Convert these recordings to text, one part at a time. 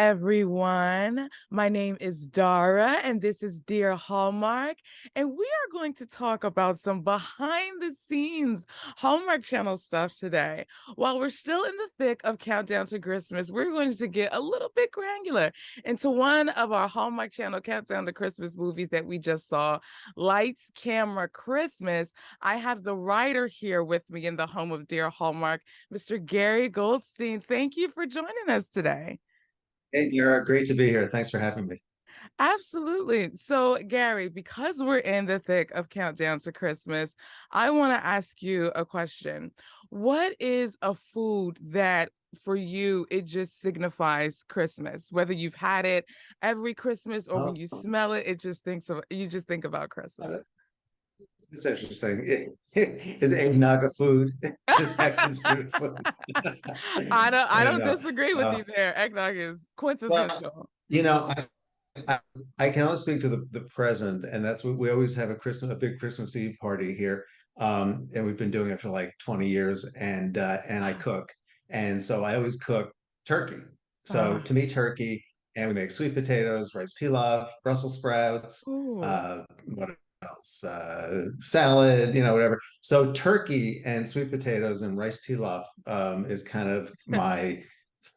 everyone. My name is Dara, and this is Dear Hallmark. And we are going to talk about some behind the scenes Hallmark Channel stuff today. While we're still in the thick of Countdown to Christmas, we're going to get a little bit granular into one of our Hallmark Channel Countdown to Christmas movies that we just saw, Lights, Camera, Christmas. I have the writer here with me in the home of Dear Hallmark, Mr. Gary Goldstein. Thank you for joining us today. Hey, you're great to be here. Thanks for having me. Absolutely. So, Gary, because we're in the thick of Countdown to Christmas, I want to ask you a question. What is a food that for you it just signifies Christmas? Whether you've had it every Christmas or when Oh, you smell it, it just thinks of you just think about uh, Christmas. it's interesting. Is eggnog a food? Is that considered food? I I don't don't know. disagree with Uh, you there. Eggnog is well, quintessential. you know, I, I can only speak to the present, and that's what we always have a big Christmas Eve party here. And we've been doing it for like 20 years, and I cook. And so I always cook turkey. So Ah, to me, turkey, and we make sweet potatoes, rice pilaf, Brussels sprouts, ooh. what else? Salad, whatever. So turkey and sweet potatoes and rice pilaf is kind of my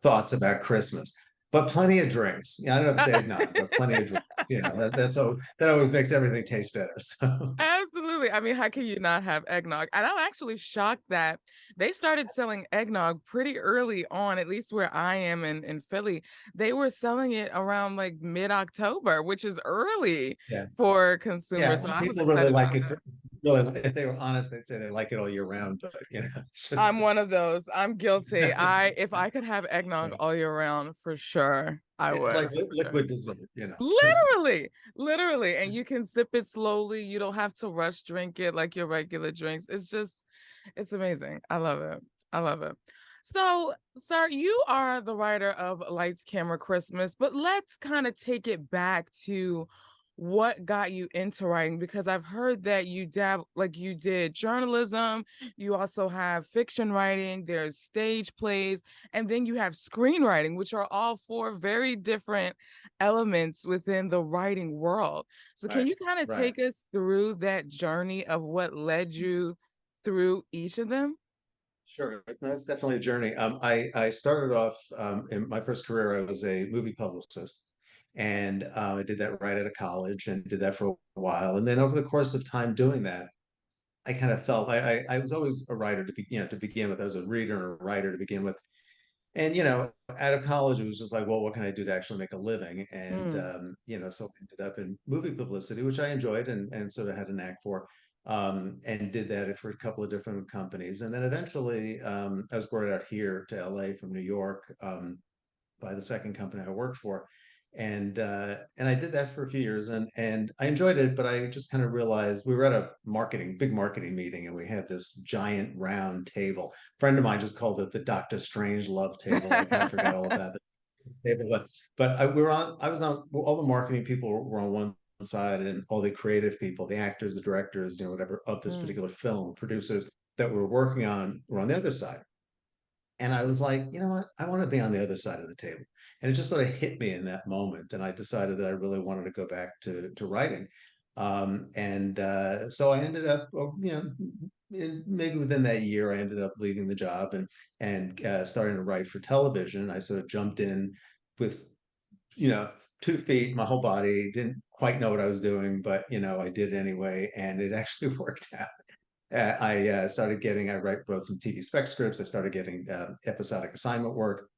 thoughts about Christmas, but plenty of drinks. Yeah, I don't know if it's eggnog, but plenty of drinks. That always makes everything taste better. So Absolutely. I mean, how can you not have eggnog? And I'm actually shocked that they started selling eggnog pretty early on, at least where I am in Philly. They were selling it around like mid-October, which is early yeah, for consumers. yeah, So I was people really excited like about it. that. Really, if they were honest, they'd say they like it all year round. But it's I'm just one of those. I'm guilty. If I could have eggnog all year round, for sure, I it's would. like For sure. liquid dessert. Literally, literally. And you can sip it slowly. You don't have to rush drink it like your regular drinks. It's amazing. I love it. I love it. So, sir, you are the writer of Lights, Camera, Christmas, but let's kind of take it back to what got you into writing because I've heard that you did journalism, you also have fiction writing, there's stage plays, and then you have screenwriting, which are all four very different elements within the writing world. So can Right, you kind of right. take us through that journey of what led you through each of them? Sure, that's definitely a journey. I started off in my first career. I was a movie publicist, and I did that right out of college, and did that for a while. And then over the course of time doing that, I kind of felt I was always a writer to begin with. I was a reader and a writer to begin with. And out of college, it was just like, well, what can I do to actually make a living? And Mm, so I ended up in movie publicity, which I enjoyed and sort of had a knack for, and did that for a couple of different companies. And then eventually, I was brought out here to LA from New York, by the second company I worked for. And I did that for a few years and I enjoyed it, but I just kind of realized we were at a big marketing meeting, and we had this giant round table. A friend of mine just called it the Doctor Strange love table. I kind of forgot all about the table, but I was on, all the marketing people were on one side, and all the creative people, the actors, the directors, whatever, of this mm. particular film, producers that were working on, were on the other side. And I was like, you know what? I want to be on the other side of the table. And it just sort of hit me in that moment. And I decided that I really wanted to go back to writing. And so I ended up, maybe within that year, I ended up leaving the job and starting to write for television. I sort of jumped in with, 2 feet, my whole body, didn't quite know what I was doing, but, I did anyway. And it actually worked out. I wrote some TV spec scripts. I started getting episodic assignment work,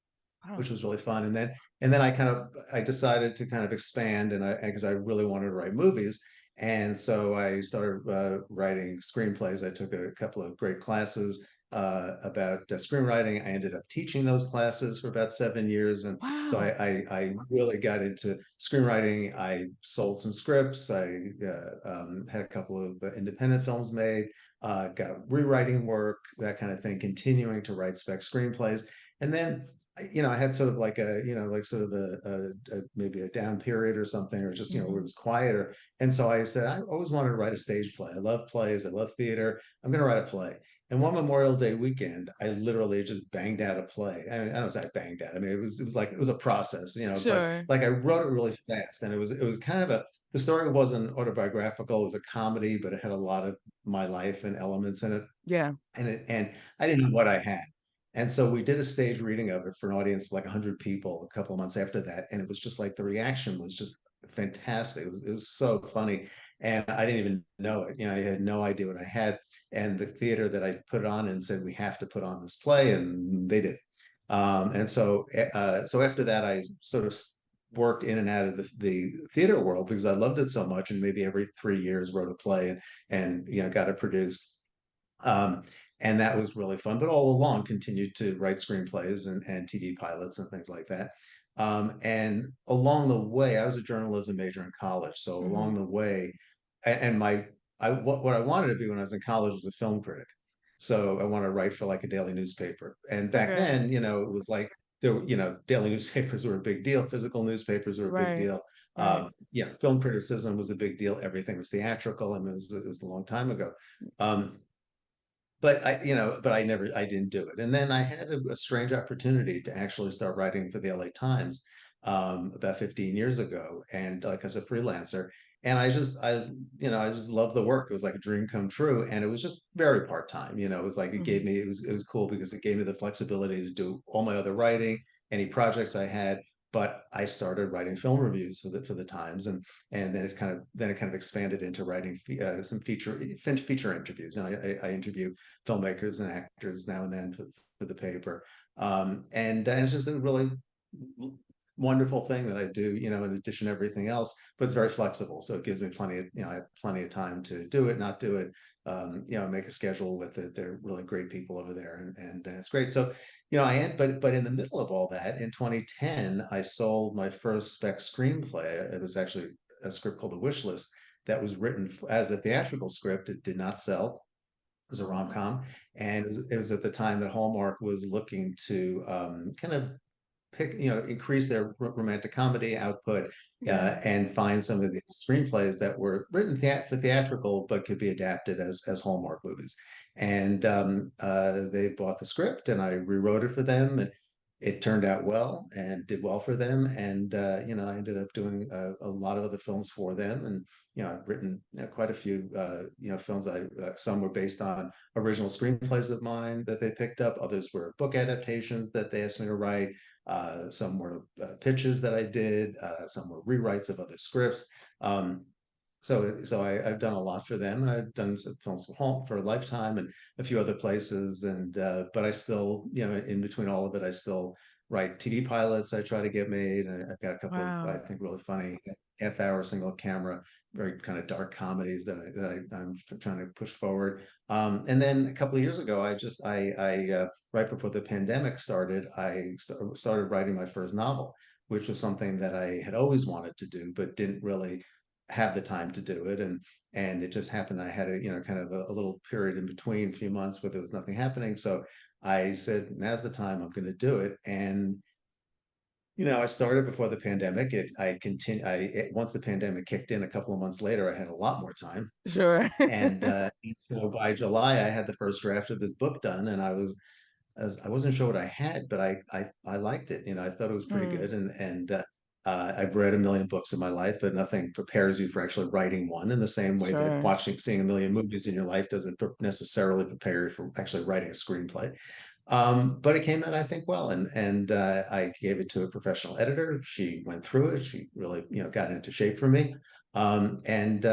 which Wow. was really fun. And then I decided to kind of expand, because I really wanted to write movies. And so I started writing screenplays. I took a couple of great classes about screenwriting. I ended up teaching those classes for about 7 years, and so Wow. I really got into screenwriting. I sold some scripts. I had a couple of independent films made. Got rewriting work, that kind of thing, continuing to write spec screenplays. And then I had sort of like sort of maybe a down period or something, or just, where it Mhm. was quieter. And so I said, I always wanted to write a stage play. I love plays. I love theater. I'm going to write a play. And one Memorial Day weekend, I literally just banged out a play. I mean, I don't say I banged out. I mean, it was like it was a process, but Sure. like I wrote it really fast, and it was kind of the story wasn't autobiographical. It was a comedy, but it had a lot of my life and elements in it, Yeah. and I didn't know what I had. And so we did a stage reading of it for an audience of like 100 people a couple of months after that, and it was just like the reaction was just fantastic. It was so funny, and I didn't even know it. I had no idea what I had. And the theater that I put it on and said we have to put on this play, and they did. So after that, I sort of worked in and out of the theater world because I loved it so much, and maybe every 3 years wrote a play and got it produced. Um, and that was really fun, but all along continued to write screenplays and TV pilots and things like that. And along the way, I was a journalism major in college. So Hmm. along the way, and what I wanted to be when I was in college was a film critic. So I wanted to write for like a daily newspaper. And back Okay. then, it was like daily newspapers were a big deal. Physical newspapers were a big Right. deal. Right. Film criticism was a big deal. Everything was theatrical. I mean, it was a long time ago. Um, but I didn't do it. And then I had a strange opportunity to actually start writing for the LA Times about 15 years ago, and like as a freelancer. And I just love the work. It was like a dream come true, and it was just very part time. It was like Hmm. it was cool because it gave me the flexibility to do all my other writing, any projects I had. But I started writing film reviews for the Times, and then it kind of expanded into writing some feature interviews. I interview filmmakers and actors now and then for the paper. And it's just a really wonderful thing that I do, in addition to everything else, but it's very flexible. So it gives me I have plenty of time to do it, not do it, make a schedule with it. They're really great people over there, and it's great. So, but in the middle of all that, in 2010, I sold my first spec screenplay. It was actually a script called The Wish List that was written as a theatrical script. It did not sell. It was a rom-com, and it was at the time that Hallmark was looking to kind of increase their romantic comedy output, Yeah. and find some of the screenplays that were written for theatrical but could be adapted as Hallmark movies. And they bought the script, and I rewrote it for them, and it turned out well and did well for them. And I ended up doing a lot of other films for them, and I've written quite a few films. Some were based on original screenplays of mine that they picked up. Others were book adaptations that they asked me to write. Some were pitches that I did. Some were rewrites of other scripts. Um, I've done a lot for them, and I've done some films for home for Lifetime and a few other places. And but I still, in between all of it, I still write TV pilots. I try to get made. I've got a couple of I Wow. think really funny half-hour single camera, very kind of dark comedies I'm trying to push forward. And then a couple of years ago, right before the pandemic started, I started writing my first novel, which was something that I had always wanted to do, but didn't really have the time to do it. And it just happened. I had kind of a little period in between, a few months where there was nothing happening. So I said, now's the time, I'm going to do it. And I started before the pandemic. Once the pandemic kicked in a couple of months later, I had a lot more time. Sure. And so by July, I had the first draft of this book done, and I wasn't sure what I had, but I liked it. I thought it was pretty Mm, good, and I've read a million books in my life, but nothing prepares you for actually writing one in the same way that sure. seeing a million movies in your life doesn't necessarily prepare you for actually writing a screenplay. But it came out, I think, well, and I gave it to a professional editor. She went through it. She really, got it into shape for me, and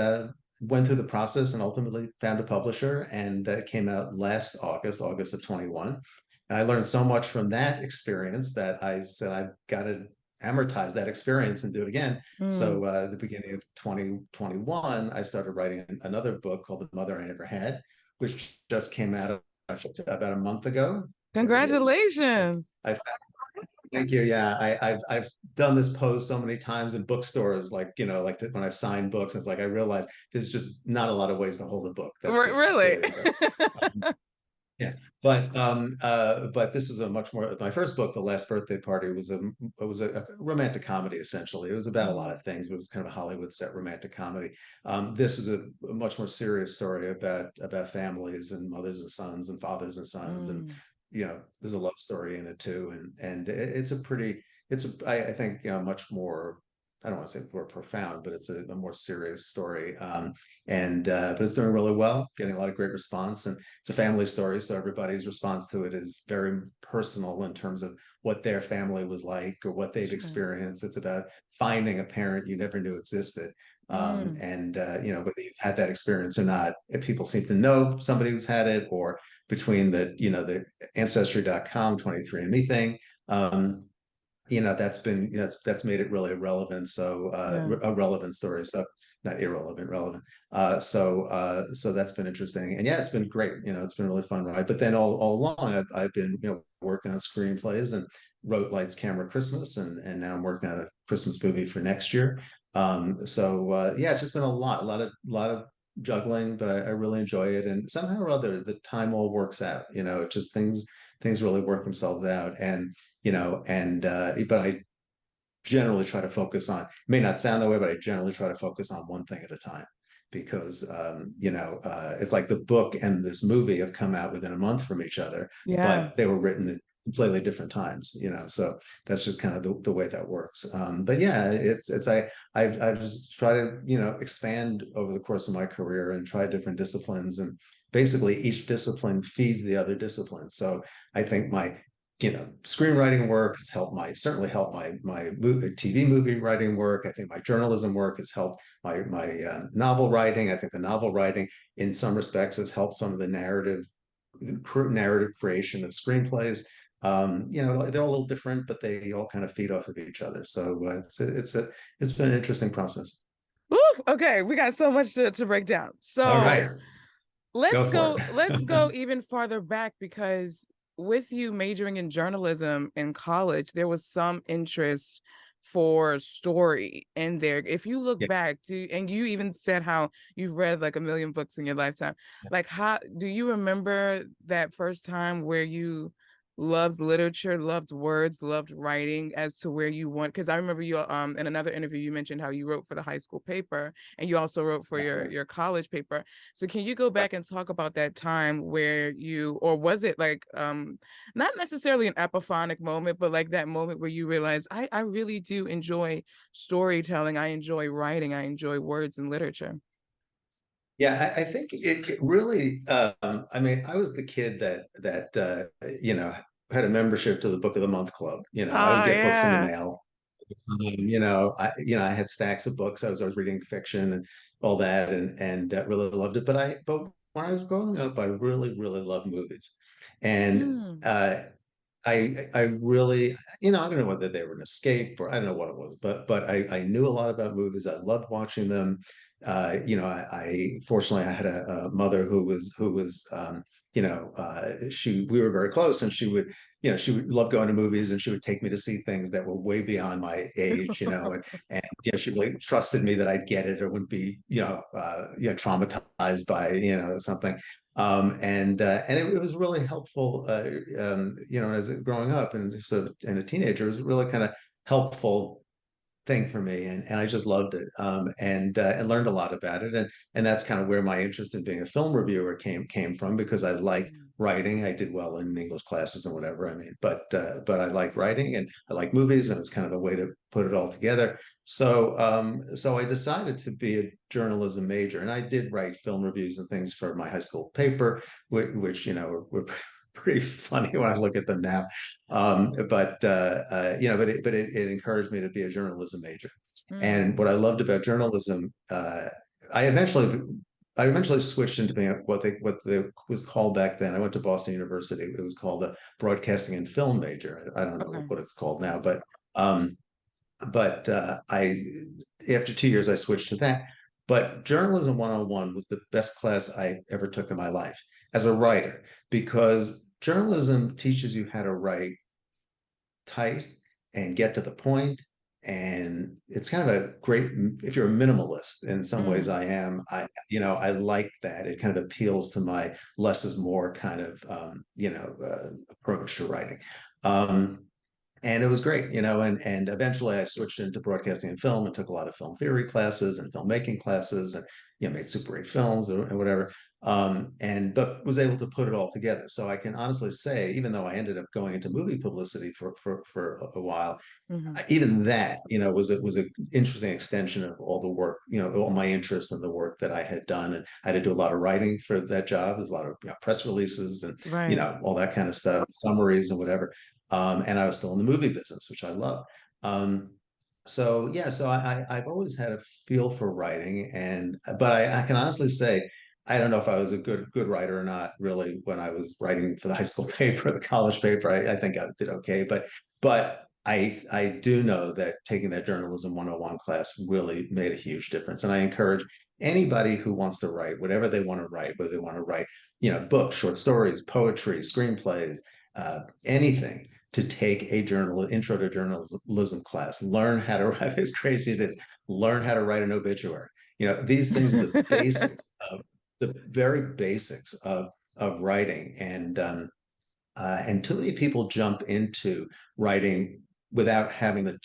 went through the process and ultimately found a publisher. And it came out last August of 21. And I learned so much from that experience that I said I've got to amortize that experience and do it again. Mm. So at the beginning of 2021, I started writing another book called The Mother I Never Had, which just came out about a month ago. I think it is. Congratulations. I thank you. Yeah, I've done this pose so many times in bookstores, like when I've signed books. And it's like I realized there's just not a lot of ways to hold a book. That's the end. So Really? there you go. Um, yeah. But this was a much more, my first book, The Last Birthday Party, was a romantic comedy. Essentially, it was about a lot Mhm. of things, but it was kind of a Hollywood set romantic comedy. This is a much more serious story about families and mothers and sons and fathers and sons, and Mm. there's a love story in it too, and it's a pretty, I think, much more, I don't want to say more profound, but it's a more serious story. And but it's doing really well, getting a lot of great response, and it's a family story, so everybody's response to it is very personal in terms of what their family was like or what they've Sure. experienced. It's about finding a parent you never knew existed. Mm. And whether you've had that experience or not, if people seem to know somebody who's had it, or between the ancestry.com 23andme thing, that's made it really relevant. So Yeah. a relevant story. So not irrelevant, relevant. So that's been interesting. And yeah, it's been great. It's been a really fun ride. But then all along, I've been working on screenplays, and wrote Lights, Camera, Christmas, and now I'm working on a Christmas movie for next year. So yeah, it's just been a lot of juggling, but I really enjoy it. And somehow or other, the time all works out. It just things really work themselves out. But I generally try to focus on, it may not sound that way, but I generally try to focus on one thing at a time, because it's like the book and this movie have come out within a month from each other, Yeah. but they were written at completely different times. So that's just kind of the way that works. But yeah, I've just tried to expand over the course of my career and try different disciplines, and basically each discipline feeds the other discipline. So I think my screenwriting work has certainly helped my TV movie writing work. I think my journalism work has helped my novel writing. I think the novel writing, in some respects, has helped some of the narrative creation of screenplays. They're all a little different, but they all kind of feed off of each other. So it's been an interesting process. Oof, okay, we got so much to break down. All So right, go let's for go, let's it. go even farther back, because with you majoring in journalism in college, there was some interest for story in there. If you look Yeah. back, and you even said how you've read like a million books in your lifetime. Like, how do you remember that first time where you loved literature, loved words, loved writing, as to where you want? Because I remember you in another interview you mentioned how you wrote for the high school paper, and you also wrote for your college paper. So can you go back and talk about that time where you, or was it like not necessarily an epiphanic moment, but like that moment where you realize I really do enjoy storytelling, I enjoy writing, I enjoy words and literature. Yeah, I think it really. I mean, I was the kid had a membership to the Book of the Month Club. I would Oh get books in the yeah. mail. I had stacks of books. I was reading fiction and all that, and really loved it. But when I was growing up, I really really loved movies, and Mm. I really, I don't know whether they were an escape or I don't know what it was, but I knew a lot about movies. I loved watching them. I fortunately I had a mother who was we were very close, and she would love going to movies, and she would take me to see things that were way beyond my age, and she really trusted me that I'd get it or wouldn't be traumatized by something. And it was really helpful, as growing up and a teenager, it was really kind of helpful thing for me, and I just loved it, and learned a lot about it, and that's kind of where my interest in being a film reviewer came from, because I liked Mm. writing. I did well in English classes and whatever. I mean, but I liked writing, and I like movies, and it was kind of a way to put it all together. So I decided to be a journalism major, and I did write film reviews and things for my high school paper, which were pretty funny when I look at them now. But it encouraged me to be a journalism major. And Mm. what I loved about journalism, I eventually I eventually switched into being what they was called back then. I went to Boston University. It was called a broadcasting and film major. I don't know Okay. what it's called now, but I after 2 years I switched to that. But journalism 101 was the best class I ever took in my life as a writer, because journalism teaches you how to write tight and get to the point and it's kind of a great, if you're a minimalist, in some ways Mm, I am. I like that. It kind of appeals to my less is more kind of approach to writing. Um, and it was great, and eventually I switched into broadcasting and film and took a lot of film theory classes and filmmaking classes, and made Super 8 films or whatever, and but was able to put it all together. So I can honestly say, even though I ended up going into movie publicity for a while, mhm. even that, was an interesting extension of all the work, all my interest in the work that I had done. And I had to do a lot of writing for that job. There's a lot of press releases and Right. all that kind of stuff, summaries and whatever. And I was still in the movie business, which I love. Um, so yeah, so I've always had a feel for writing, and but I can honestly say I don't know if I was a good writer or not. Really, when I was writing for the high school paper, the college paper, I think I did okay. But I do know that taking that journalism 101 class really made a huge difference, and I encourage anybody who wants to write whatever they want to write, whether they want to write books, short stories, poetry, screenplays, anything, to take a intro to journalism class, learn how to write, as crazy it is, learn how to write an obituary. These things are the basics of the very basics of writing. And too many people jump into writing without having the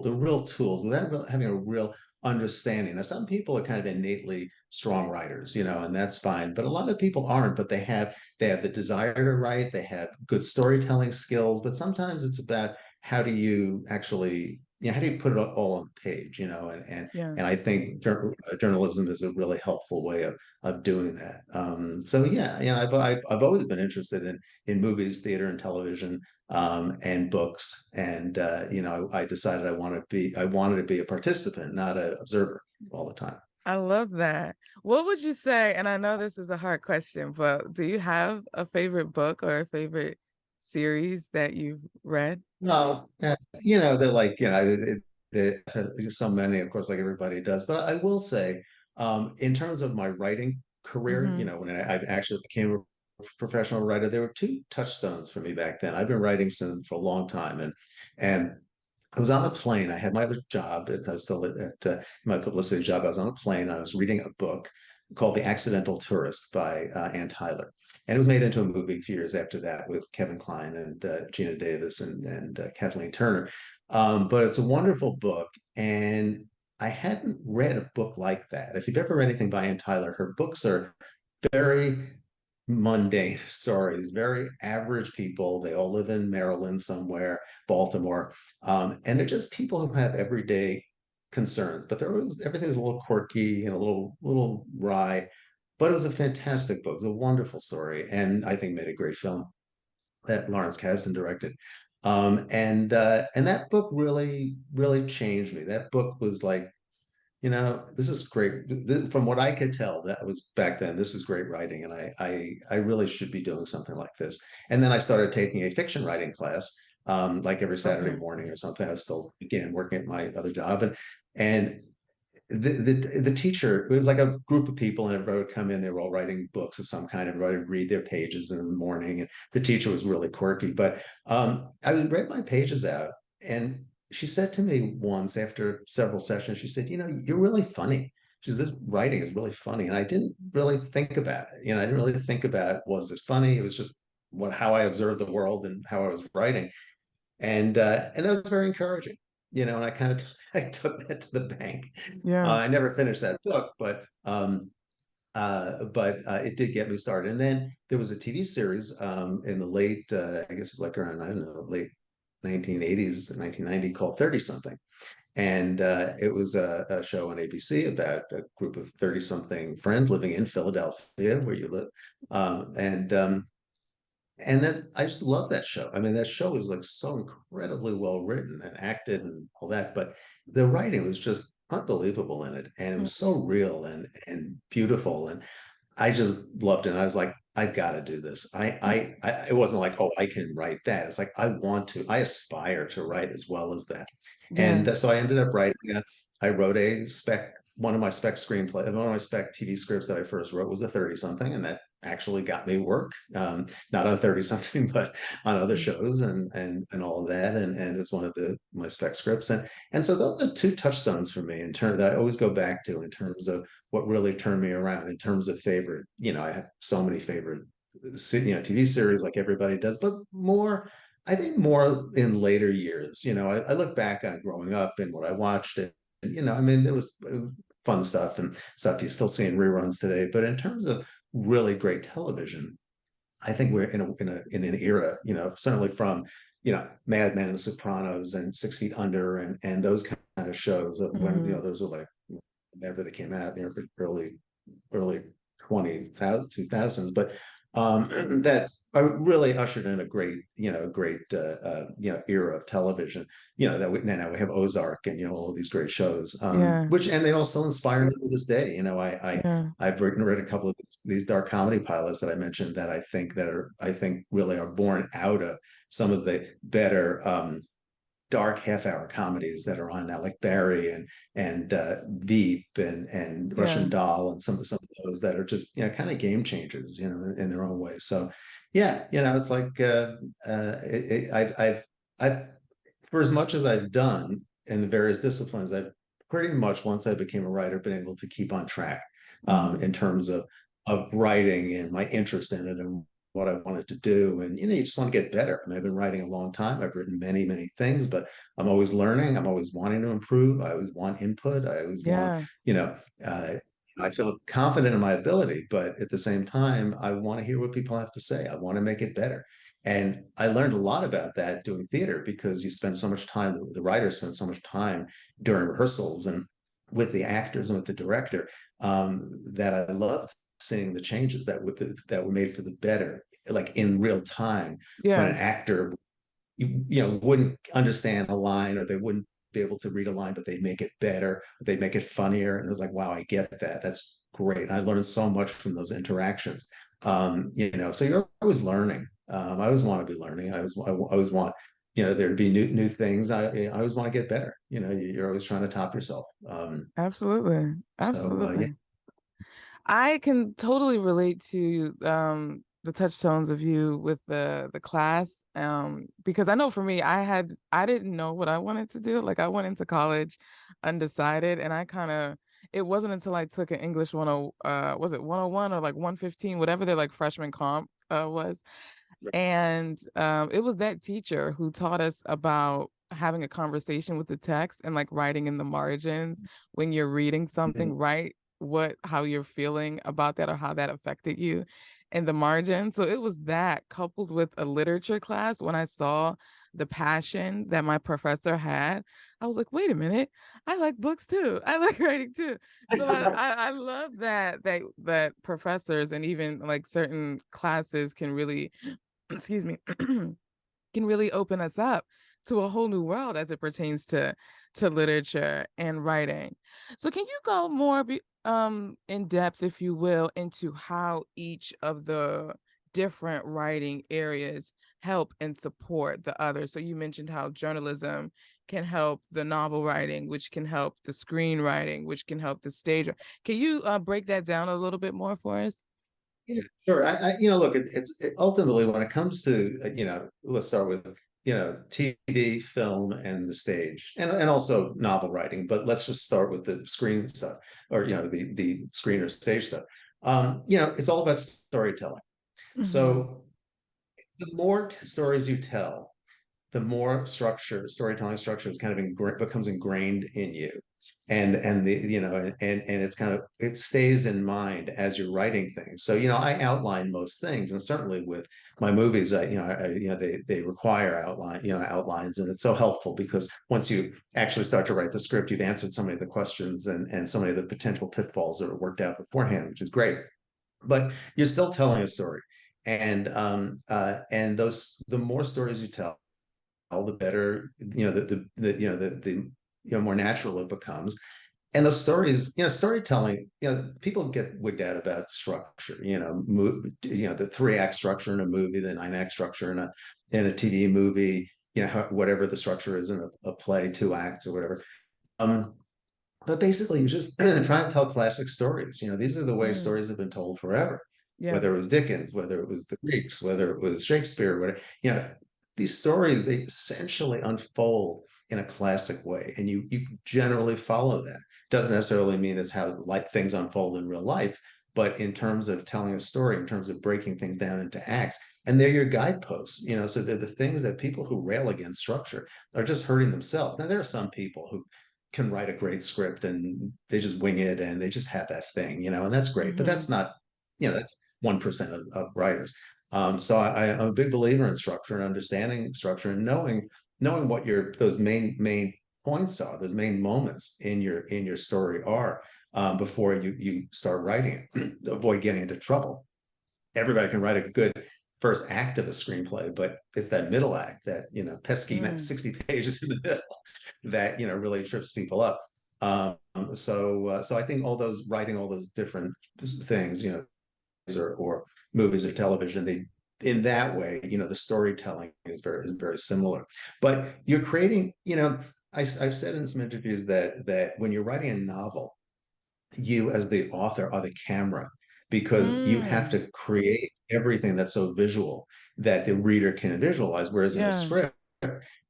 real tools, without having a real understanding. Now, some people are kind of innately strong writers, and that's fine. But a lot of people aren't. But they have the desire to write. They have good storytelling skills. But sometimes it's about how do you actually, how do you put it all on the page, Yeah. and I think journalism is a really helpful way of doing that. So yeah, I've always been interested in movies, theater, and television, and books. And I decided I wanted to be a participant, not an observer all the time. I love that. What would you say, and I know this is a hard question, but do you have a favorite book or a favorite series that you've read? No, they're like, there's so many, of course, like everybody does. But I will say, in terms of my writing career, Mhm. when I actually became a professional writer, there were two touchstones for me back then. I've been writing since for a long time, and I was on a plane. I had my other job. I was still at my publicity job. I was on a plane. I was reading a book called The Accidental Tourist by Ann Tyler. And it was made into a movie a few years after that with Kevin Kline and Gina Davis and Kathleen Turner. But it's a wonderful book. And I hadn't read a book like that. If you've ever read anything by Ann Tyler, her books are very mundane stories, very average people. They all live in Maryland somewhere, Baltimore, and they're just people who have everyday concerns. But everything's a little quirky and a little wry. But it was a fantastic book. It was a wonderful story, and I think made a great film that Lawrence Kasdan directed. And that book really changed me. That book was like, this is great. From what I could tell, that was back then. This is great writing, and I really should be doing something like this. And then I started taking a fiction writing class, like every Saturday Okay. morning or something. I was still again working at my other job, and the teacher, it was like a group of people, and everybody would come in. They were all writing books of some kind. Everybody would read their pages in the morning, and the teacher was really quirky. But I would read my pages out, and she said to me once after several sessions, she said, you're really funny. She said, this writing is really funny. And I didn't really think about it. I didn't really think about, was it funny? It was just how I observed the world and how I was writing. And that was very encouraging, and I kind of I took that to the bank. Yeah. I never finished that book, but it did get me started. And then there was a TV series in the late, I guess it was like around, I don't know, late 1980s, 1990, called 30 something. And it was a show on ABC about a group of 30 something friends living in Philadelphia, where you live. And then I just love that show. I mean, that show was like so incredibly well written and acted and all that, but the writing was just unbelievable in it, and it was so Mhm. real and beautiful, and I just loved it. And I was like, I've got to do this. It wasn't like, oh, I can write that. It's like I aspire to write as well as that, Yeah. and so I ended up writing. I wrote one of my spec TV scripts that I first wrote was a 30 something, and actually got me work, not on 30 something, but on other Mm. shows and all of that. And it's one of my spec scripts. And so those are two touchstones for me in terms that I always go back to in terms of what really turned me around in terms of favorite. I have so many favorite, TV series like everybody does, but more, I think more in later years. I look back on growing up and what I watched, and I mean, there was fun stuff and stuff you still see in reruns today. But in terms of really great television, I think we're in an era, certainly from Mad Men and Sopranos and 6 Feet Under and those kind of shows of when Mhm. those are like whenever they came out, for early 2000s, but that really ushered in a great era of television. That now we have Ozark and all of these great shows, Yeah. which and they all still inspire me to this day. Yeah. I've read a couple of these dark comedy pilots that I mentioned that I think really are born out of some of the better dark half-hour comedies that are on now, like Barry and Veep and Russian Yeah. Doll and some of those that are just kind of game changers, in their own way. So yeah, it's like I've for as much as I've done in the various disciplines, I've pretty much once I became a writer been able to keep on track Mhm. in terms of writing and my interest in it and what I wanted to do. And you just want to get better. I mean, I've been writing a long time. I've written many, many things, but I'm always learning. I'm always wanting to improve. I always want input. I always want, Yeah. uh, I feel confident in my ability, but at the same time, I want to hear what people have to say. I want to make it better. And I learned a lot about that doing theater because you spend so much time, the writers spend so much time during rehearsals and with the actors and with the director, that I loved seeing the changes that were made for the better, like in real time, when Yeah. an actor wouldn't understand a line or they wouldn't be able to read a line, but they'd make it better, they'd make it funnier. And it was like, wow, I get that. That's great. I learned so much from those interactions. So you're always learning. I always want to be learning. I always want, there to be new things. I always want to get better. You're always trying to top yourself. Absolutely. Yeah. Absolutely. I can totally relate to the touchstones of you with the class, because I know for me I didn't know what I wanted to do. Like I went into college undecided, and I kind of it wasn't until I took an English 10 was it 101 or like 115, whatever their like freshman comp was. And it was that teacher who taught us about having a conversation with the text and like writing in the margins when you're reading something, Mhm. write how you're feeling about that or how that affected you in the margin. So it was that coupled with a literature class when I saw the passion that my professor had. I was like, wait a minute, I like books too. I like writing too. So I love that professors and even like certain classes can really excuse me, can really open us up to a whole new world as it pertains to literature and writing. So can you go more in depth, if you will, into how each of the different writing areas help and support the other? So you mentioned how journalism can help the novel writing, which can help the screenwriting, which can help the stage. Can you break that down a little bit more for us? Yeah, sure. Look, ultimately when it comes to, let's start with, TV, film, and the stage, and also novel writing. But let's just start with the screen stuff, or the screen or stage stuff. It's all about storytelling. Mhm. So the more stories you tell, the more storytelling structure is kind of becomes ingrained in you, and the and it's kind of it stays in mind as you're writing things. So I outline most things, and certainly with my movies, they require outlines, and it's so helpful because once you actually start to write the script, you've answered so many of the questions and so many of the potential pitfalls that are worked out beforehand, which is great. But you're still telling a story, and the more stories you tell, the better, the more natural it becomes. And those stories, storytelling, people get wigged out about structure, the 3 act structure in a movie, the 9 act structure in a TV movie, whatever the structure is in a play, 2 acts or whatever. Um, but basically, you just try to tell classic stories. These are the way Mm. stories have been told forever. Yeah. whether it was Dickens, whether it was the Greeks, whether it was Shakespeare, whatever, these stories, they essentially unfold in a classic way, and you generally follow that. Doesn't necessarily mean it's how like things unfold in real life, but in terms of telling a story, in terms of breaking things down into acts, and they're your guideposts, so they're the things that people who rail against structure are just hurting themselves. Now, there are some people who can write a great script and they just wing it and they just have that thing, and that's great, but Hmm. that's not, that's 1% of writers. So I'm a big believer in structure and understanding structure and knowing what your those main points are, those main moments in your story are, before you start writing it. Avoid getting into trouble. Everybody can write a good first act of a screenplay, but it's that middle act, that pesky Mm. 60 pages in the middle, that really trips people up. So I think all those writing all those different things, or movies or television, they in that way, the storytelling is very similar. But you're creating, I've said in some interviews that when you're writing a novel, you as the author are the camera, because you have Mm. to create everything that's so visual that the reader can visualize. Whereas in a Yeah. script,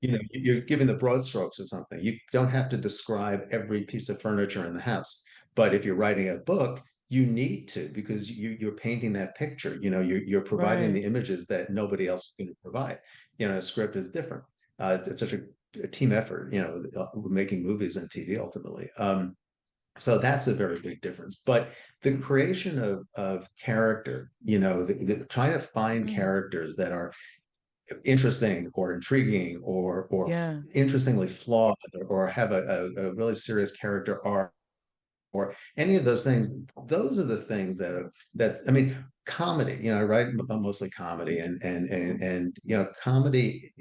you're giving the broad strokes of something. You don't have to describe every piece of furniture in the house. But if you're writing a book, you need to, because you're painting that picture. You're providing Right. the images that nobody else is going to provide. A script is different. It's such a team effort, making movies and TV ultimately. So that's a very big difference. But the creation of character, trying to find Mm. characters that are interesting or intriguing, or Yeah. interestingly flawed, or have a really serious character arc, or any of those things. Those are the things that's, I mean, comedy. I write mostly comedy, and comedy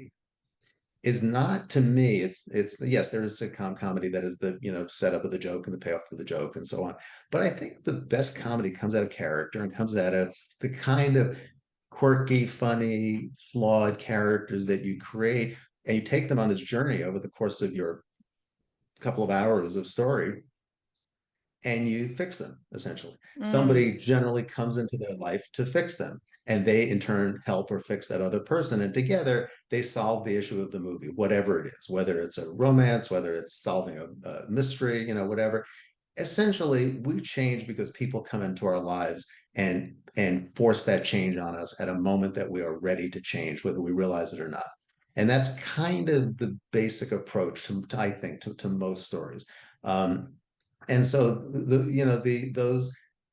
is not, to me, it's yes, there is sitcom comedy that is the setup of the joke and the payoff of the joke and so on. But I think the best comedy comes out of character, and comes out of the kind of quirky, funny, flawed characters that you create, and you take them on this journey over the course of your couple of hours of story, and you fix them. Essentially, Mm. somebody generally comes into their life to fix them, and they in turn help or fix that other person, and together they solve the issue of the movie, whatever it is, whether it's a romance, whether it's solving a mystery, whatever. Essentially, we change because people come into our lives and force that change on us at a moment that we are ready to change, whether we realize it or not. And that's kind of the basic approach to I think, to most stories. Um, and so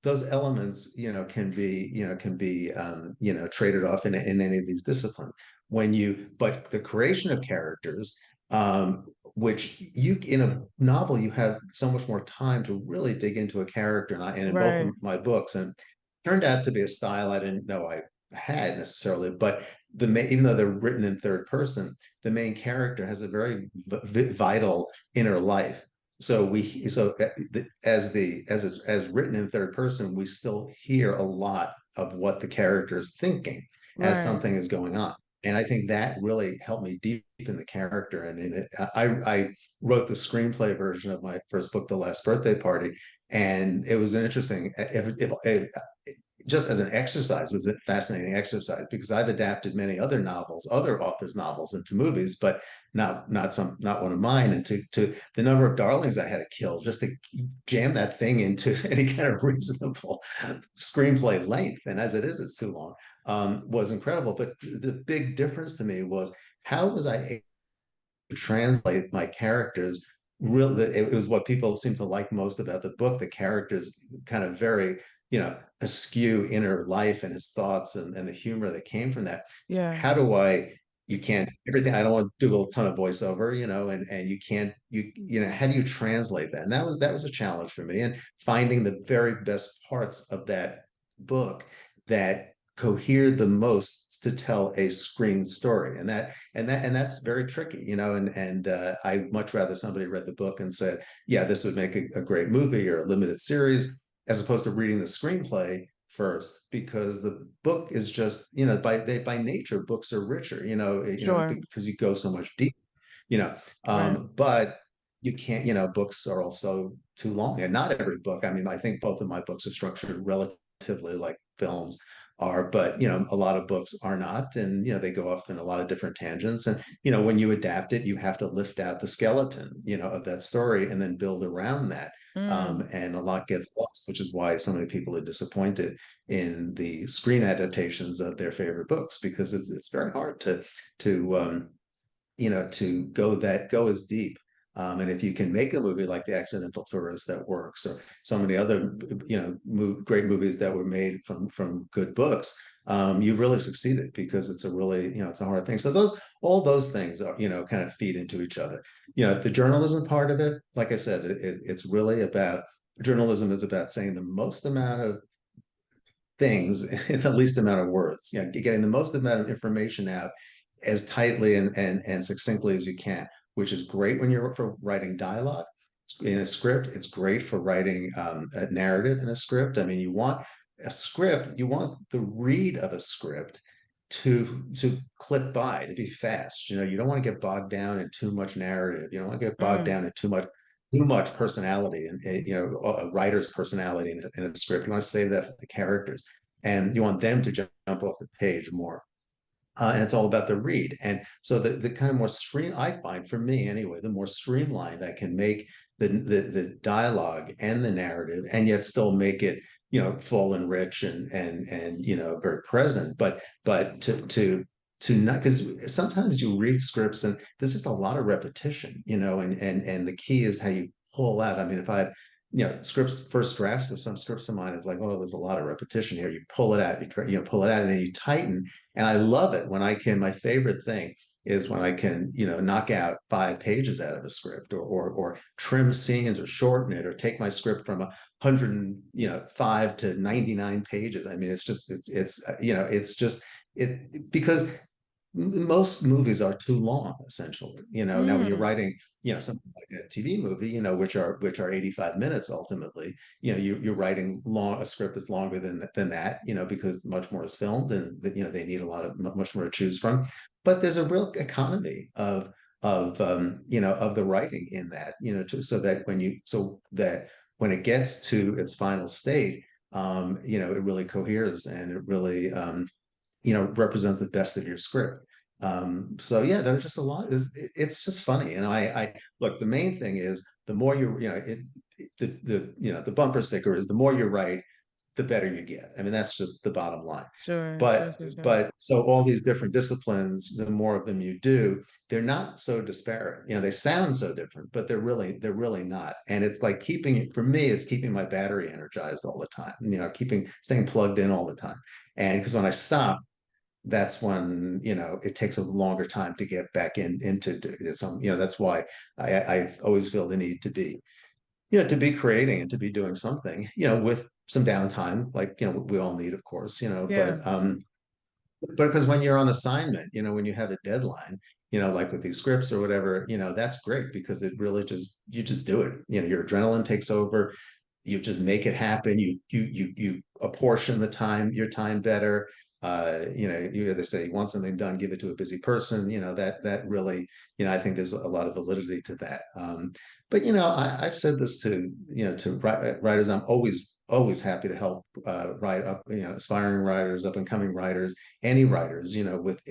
those elements, can be traded off in any of these disciplines. But the creation of characters, which you in a novel, you have so much more time to really dig into a character. And in both of Right. my books, and turned out to be a style I didn't know I had necessarily, but even though they're written in third person, the main character has a very vital inner life. As written in third person, we still hear a lot of what the character is thinking as Right. something is going on. And I think that really helped me deepen the character. And I wrote the screenplay version of my first book, The Last Birthday Party, and it was an interesting, if just as an exercise, was a fascinating exercise, because I've adapted many other novels, other authors' novels, into movies, but not one of mine. And to the number of darlings I had to kill just to jam that thing into any kind of reasonable screenplay length, and as it is, it's too long, was incredible. But the big difference to me was, how was I able to translate my characters? It was what people seem to like most about the book, the characters kind of very, askew inner life, and his thoughts, and the humor that came from that. Yeah. How do I You can't everything, I don't want to do a ton of voiceover, and you can't, how do you translate that? And that was a challenge for me, and finding the very best parts of that book that cohere the most to tell a screen story. And that's very tricky, and I much rather somebody read the book and said, yeah, this would make a great movie or a limited series, as opposed to reading the screenplay first, because the book is just, by nature, books are richer, Sure. because you go so much deep, you know Right. but you can't, books are also too long, and not every book. I mean, I think both of my books are structured relatively relatively like films are, but a lot of books are not, and they go off in a lot of different tangents. And when you adapt it, you have to lift out the skeleton, of that story and then build around that. Mm, And a lot gets lost, which is why so many people are disappointed in the screen adaptations of their favorite books, because it's very hard to go as deep. And if you can make a movie like The Accidental Tourist that works, or so many other, great movies that were made from good books, you've really succeeded, because it's a really, it's a hard thing. So all those things are, kind of feed into each other. The journalism part of it, like I said, it's really about, journalism is about saying the most amount of things in the least amount of words, getting the most amount of information out as tightly and succinctly as you can, which is great when you're for writing dialogue in a script. It's great for writing a narrative in a script. I mean, you want the read of a script to clip by, to be fast. You don't want to get bogged down in too much narrative. You don't want to get bogged mm, down in too much personality, and a writer's personality in a script. You want to save that for the characters, and you want them to jump off the page more. And it's all about the read. And so the kind of more I find, for me anyway, the more streamlined I can make the dialogue and the narrative, and yet still make it, full and rich and very present. But to not, because sometimes you read scripts and there's just a lot of repetition, and the key is how you pull out. I mean, if I have scripts, first drafts of some scripts of mine, is like, oh, there's a lot of repetition here. You pull it out, you try, pull it out, and then you tighten. And I love it when I can. My favorite thing is when I can, knock out 5 pages out of a script, or trim scenes, or shorten it, or take my script from 105 to 99 pages. I mean, it's just because most movies are too long, essentially. Now when you're mm. writing, something like a TV movie, which are 85 minutes ultimately, you're writing a script is longer than that, because much more is filmed, and they need much more to choose from. But there's a real economy of the writing in that, so that when it gets to its final state, it really coheres, and it really represents the best of your script. So yeah, there's just a lot. It's just funny, and I look. The main thing is, the more the bumper sticker is, the more you write, the better you get. I mean, that's just the bottom line. Sure, sure, But sure, sure. but so all these different disciplines, the more of them you do, they're not so disparate. They sound so different, but they're really not. And it's like for me, it's keeping my battery energized all the time. Staying plugged in all the time. And because when I stop, that's when it takes a longer time to get back into it. So that's why I always feel the need to be creating and to be doing something, with some downtime, like we all need, of course, Yeah, but because when you're on assignment, when you have a deadline, like with these scripts or whatever, that's great, because you just do it. Your adrenaline takes over. You just make it happen. You apportion your time better. They say, you want something done, give it to a busy person. That really, I think there's a lot of validity to that. But I've said this to writers. I'm always happy to help write up, aspiring writers, up and coming writers, any writers, with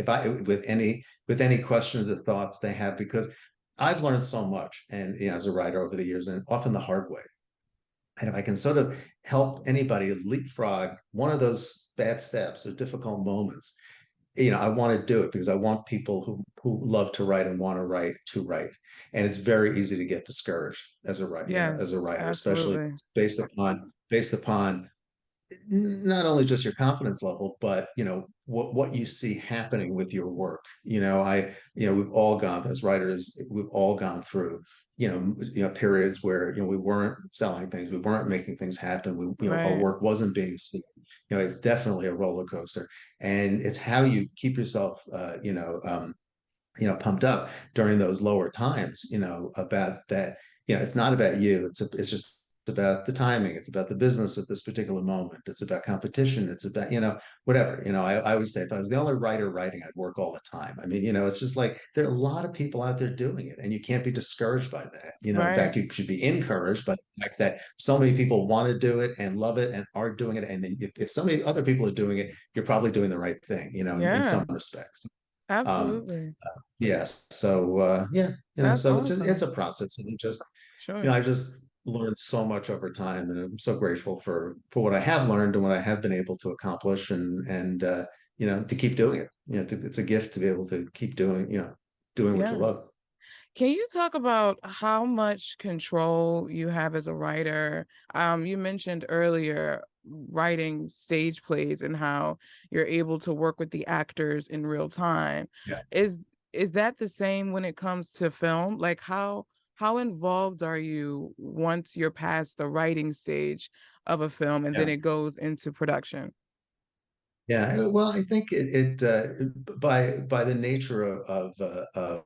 any questions or thoughts they have, because I've learned so much, and as a writer over the years, and often the hard way. And if I can sort of help anybody leapfrog one of those bad steps or difficult moments, I want to do it, because I want people who love to write and want to write. And it's very easy to get discouraged as a writer, yes, especially absolutely. based upon not only just your confidence level, but what you see happening with your work. We've all gone, as writers, we've all gone through periods where we weren't selling things, we weren't making things happen, our Right. work wasn't being seen. It's definitely a roller coaster, and it's how you keep yourself pumped up during those lower times, about that. It's not about you, it's just about the timing. It's about the business at this particular moment. It's about competition. It's about, whatever. I always say if I was the only writer writing, I'd work all the time. I mean, it's just like there are a lot of people out there doing it, and you can't be discouraged by that. In fact, Right. you should be encouraged by the fact that so many people want to do it and love it and are doing it. And then if so many other people are doing it, you're probably doing the right thing, in Yeah, some respects. Um, absolutely. yes. So yeah, That's so it's awesome. a process, and just Sure. I just learned so much over time, and I'm so grateful for what I have learned and what I have been able to accomplish, and to keep doing it. It's a gift to be able to keep doing what you Yeah. love. Can you talk about how much control you have as a writer? You mentioned earlier writing stage plays and how you're able to work with the actors in real time. Yeah. Is is that the same when it comes to film? Like how involved are you once you're past the writing stage of a film and then Yeah. it goes into production? Yeah, well, I think by the nature of the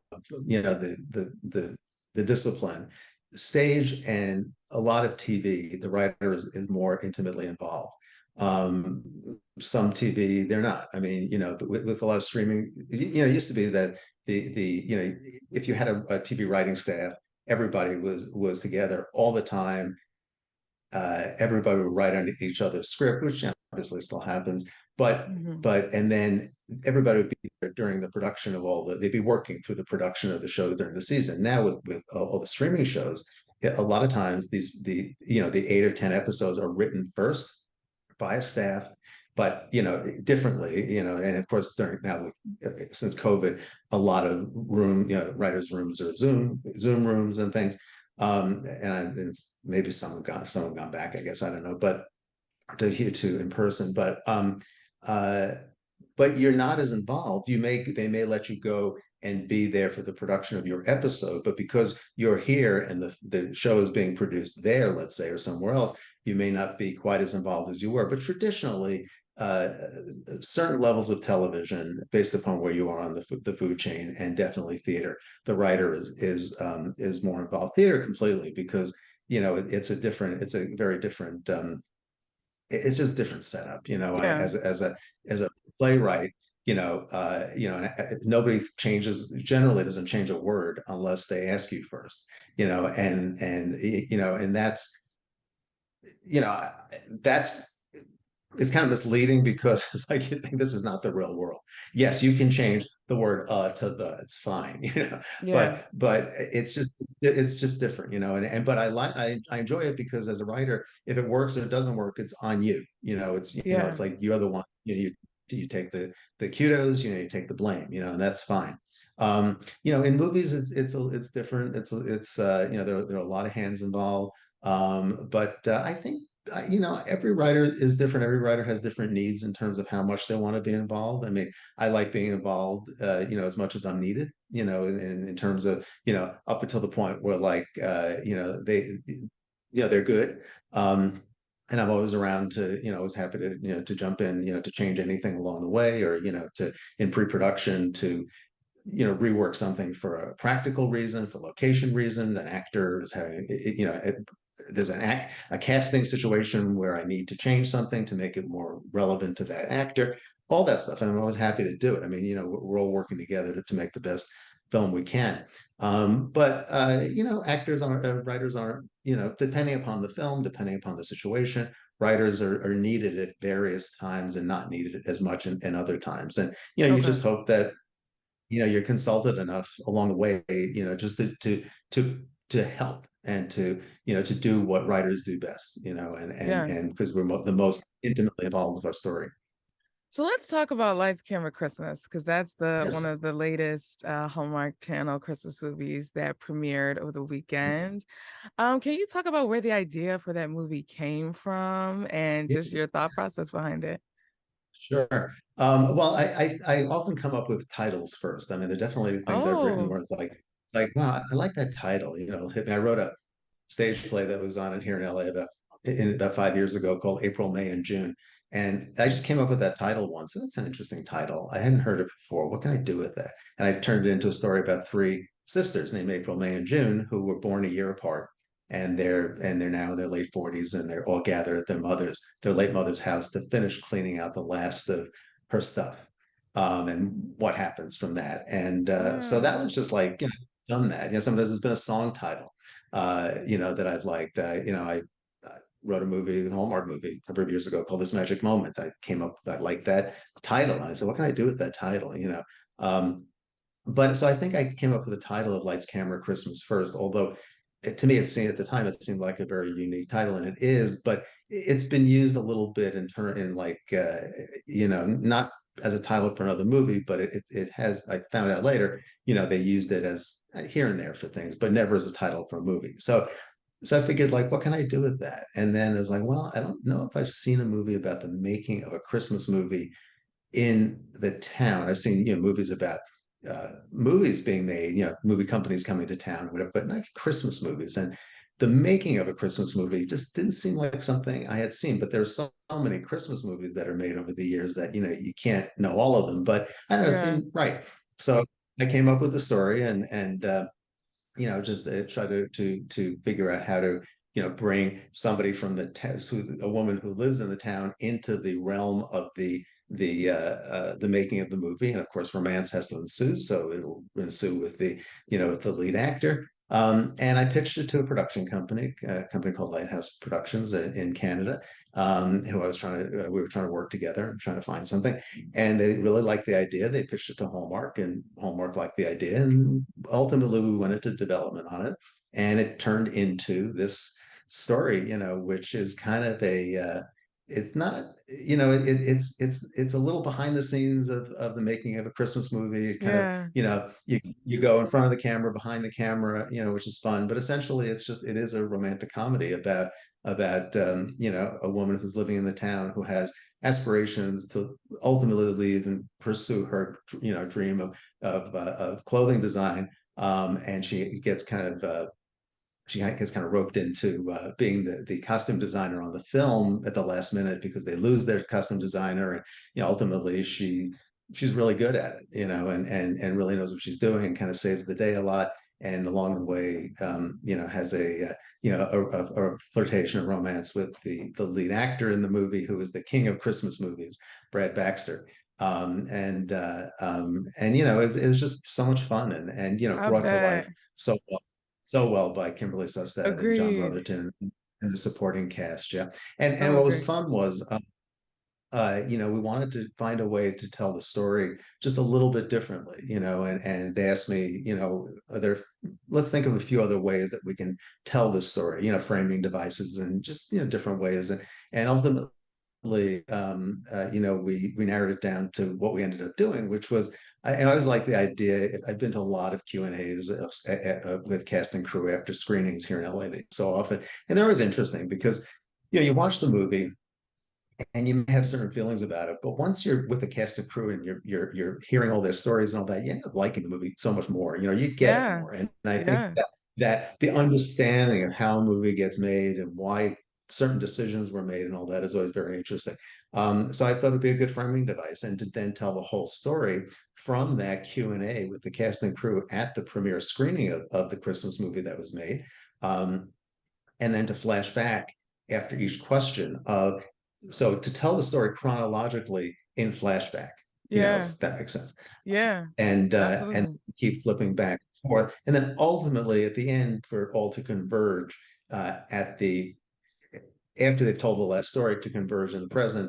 discipline, stage and a lot of TV, the writer is more intimately involved. Um, some TV, they're not. I mean, but with a lot of streaming, it used to be that if you had a TV writing staff, everybody was together all the time. Everybody would write on each other's script, which obviously still happens. But Mhm. but and then everybody would be there during the production of they'd be working through the production of the show during the season. Now with all the streaming shows, a lot of times the 8 or 10 episodes are written first by a staff, but differently, and of course during now since COVID, a lot of writers' rooms are Zoom rooms and things. And maybe some have gone back, I guess, I don't know, but to in person, uh but you're not as involved. They may let you go and be there for the production of your episode, but because you're here and the show is being produced there, let's say, or somewhere else, you may not be quite as involved as you were. But traditionally, uh, certain levels of television, based upon where you are on the food chain, and definitely theater, the writer is more involved. Theater completely, because it's a very different it's just a different setup. I Yeah. as a playwright, nobody generally doesn't change a word unless they ask you first. And you know that's it's kind of misleading, because it's like you think this is not the real world. Yes, you can change the word to the, it's fine, Yeah. but it's just different, and but I enjoy it, because as a writer, if it works or it doesn't work, it's on you. It's Yeah. like you're the one, you take the kudos, you take the blame, and that's fine. In movies, it's different. There are a lot of hands involved. But I think every writer is different. Every writer has different needs in terms of how much they want to be involved. I mean, I like being involved, as much as I'm needed, in terms of, up until the point where, like, they're good. And I'm always around to, always happy to, to jump in, to change anything along the way, or, to in pre-production, to rework something for a practical reason, for location reason. An actor is having, there's a casting situation where I need to change something to make it more relevant to that actor. All that stuff, and I'm always happy to do it. I mean, we're all working together to make the best film we can. But actors aren't, writers aren't, depending upon the film, depending upon the situation, writers are needed at various times and not needed as much in other times. And you Okay. just hope that you're consulted enough along the way, just to help, and to do what writers do best, Yeah. and because we're the most intimately involved with our story. So let's talk about Lights, Camera, Christmas because that's the one Yes. of the latest Hallmark Channel Christmas movies that premiered over the weekend. Can you talk about where the idea for that movie came from and just your thought process behind it? Sure. Well, I often come up with titles first. I mean, there are definitely things I've written Oh, where it's like, wow, I like that title. Hit me. I wrote a stage play that was on it here in LA about 5 years ago, called April, May, and June. And I just came up with that title once. And that's an interesting title. I hadn't heard it before. What can I do with that? And I turned it into a story about three sisters named April, May, and June, who were born a year apart. and they're now in their late 40s, and they're all gathered at their late mother's house to finish cleaning out the last of her stuff. And what happens from that. And so that Yeah. was just like, done that. Sometimes there's been a song title, that I've liked. I wrote a movie, a Hallmark movie, a number of years ago called This Magic Moment. I came up, I liked that title. And I said, what can I do with that title? Um, but so I think I came up with the title of Lights, Camera, Christmas First, although to me, it seemed at the time, it seemed like a very unique title, and it is, but it's been used a little bit in like, not as a title for another movie, but it has, I found out later, they used it as here and there for things, but never as a title for a movie. So I figured, like, what can I do with that? And then I was like, well, I don't know if I've seen a movie about the making of a Christmas movie in the town. I've seen, movies about movies being made, movie companies coming to town or whatever, but not Christmas movies. And the making of a Christmas movie just didn't seem like something I had seen. But there's so many Christmas movies that are made over the years that, you can't know all of them. But I don't know, it Yeah. seemed right. So I came up with the story, and just try to figure out how to bring somebody from the a woman who lives in the town into the realm of the making of the movie. And of course romance has to ensue, so it'll ensue with the lead actor. And I pitched it to a company called Lighthouse Productions in Canada, who we were trying to work together and trying to find something. And they really liked the idea. They pitched it to Hallmark, and Hallmark liked the idea. And ultimately, we went into development on it, and it turned into this story, which is kind of it's not, it's a little behind the scenes of the making of a Christmas movie. It kind of, Yeah. you go in front of the camera, behind the camera, which is fun. But essentially, it is a romantic comedy about a woman who's living in the town who has aspirations to ultimately leave and pursue her dream of clothing design, and she gets kind of roped into being the costume designer on the film at the last minute because they lose their costume designer. And ultimately she's really good at it, and really knows what she's doing, and kind of saves the day a lot. And along the way, has a flirtation, a romance with the lead actor in the movie, who is the king of Christmas movies, Brad Baxter. It was just so much fun, and I brought to life bet. so well by Kimberly Sustad and John Agreed. Brotherton and the supporting cast. Yeah. And So what was agree. fun was, we wanted to find a way to tell the story just a little bit differently, and they asked me, let's think of a few other ways that we can tell this story, framing devices and just, different ways. And ultimately, we narrowed it down to what we ended up doing, which was, I always like the idea. I've been to a lot of Q&As with cast and crew after screenings here in LA so often, and they're always interesting because you watch the movie and you may have certain feelings about it, but once you're with the cast and crew and you're hearing all their stories and all that, you end up liking the movie so much more. You get it Yeah. more, and I think Yeah. that the understanding of how a movie gets made and why certain decisions were made and all that is always very interesting. So I thought it'd be a good framing device, and to then tell the whole story from that Q&A with the cast and crew at the premiere screening of the Christmas movie that was made, and then to flash back after each question of, so to tell the story chronologically in flashback, Yeah. if that makes sense, Yeah. and Absolutely. keep flipping back and forth, and then ultimately at the end for all to converge at the after they've told the last story, to converge in the present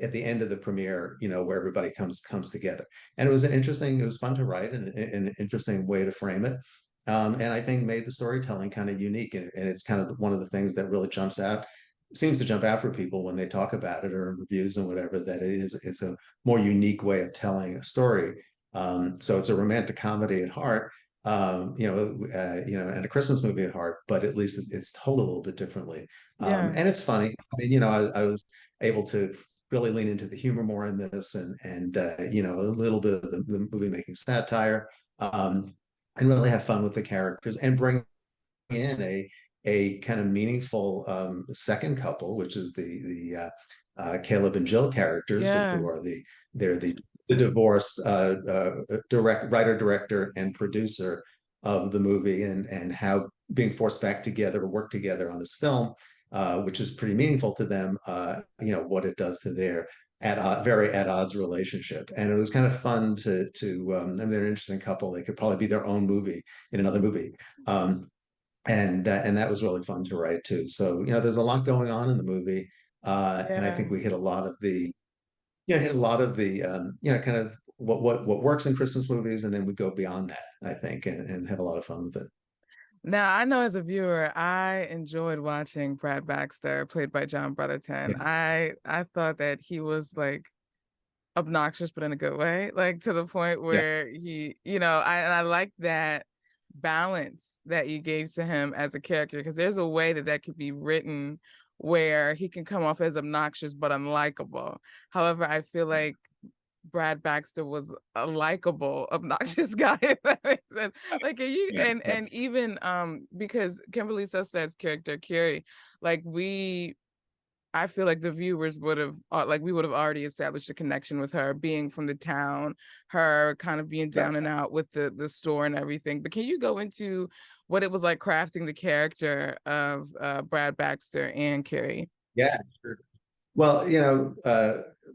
at the end of the premiere, where everybody comes together. And it was fun to write, and an interesting way to frame it. And I think made the storytelling kind of unique. And it's kind of one of the things that really seems to jump out for people when they talk about it or in reviews and whatever, that it's a more unique way of telling a story. So it's a romantic comedy at heart, and a Christmas movie at heart, but at least it's told a little bit differently. Yeah. And it's funny. I mean, I was able to really lean into the humor more in this, and a little bit of the movie making satire, and really have fun with the characters and bring in a kind of meaningful second couple, which is the Caleb and Jill characters, who Yeah. are they're the divorced writer, director, and producer of the movie, and how being forced back together to work together on this film, which is pretty meaningful to them, what it does to their very at odds relationship. And it was kind of fun I mean, they're an interesting couple. They could probably be their own movie in another movie. And that was really fun to write too. So, there's a lot going on in the movie. And I Yeah. think we hit a lot of the, hit a lot of the, kind of what works in Christmas movies, and then we go beyond that, I think, and have a lot of fun with it. Now, I know as a viewer, I enjoyed watching Brad Baxter, played by John Brotherton. Yeah, I thought that he was like obnoxious, but in a good way, like to the point yeah, where I like that balance that you gave to him as a character, because there's a way that that could be written where he can come off as obnoxious but unlikable. However, I feel like Brad Baxter was a likable, obnoxious guy, if that makes sense. Like and you yeah, yeah. and even because Kimberly Sustad's character, Carrie, like I feel like the viewers would have like we would have already established a connection with her being from the town, her kind of being Right. down and out with the store and everything. But can you go into what it was like crafting the character of Brad Baxter and Carrie? Yeah, sure. Well,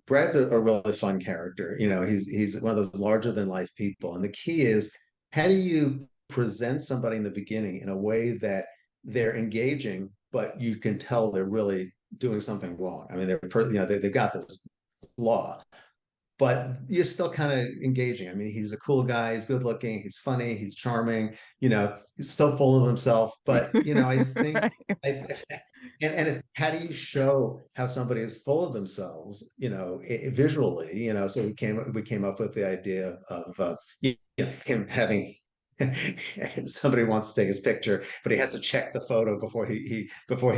Brad's a really fun character. He's one of those larger than life people. And the key is, how do you present somebody in the beginning in a way that they're engaging, but you can tell they're really doing something wrong? I mean, they've got this flaw, but you're still kind of engaging. I mean, he's a cool guy, he's good looking, he's funny, he's charming, he's still full of himself. But I think Right. I how do you show how somebody is full of themselves, visually, so we came up with the idea of him having somebody wants to take his picture, but he has to check the photo before he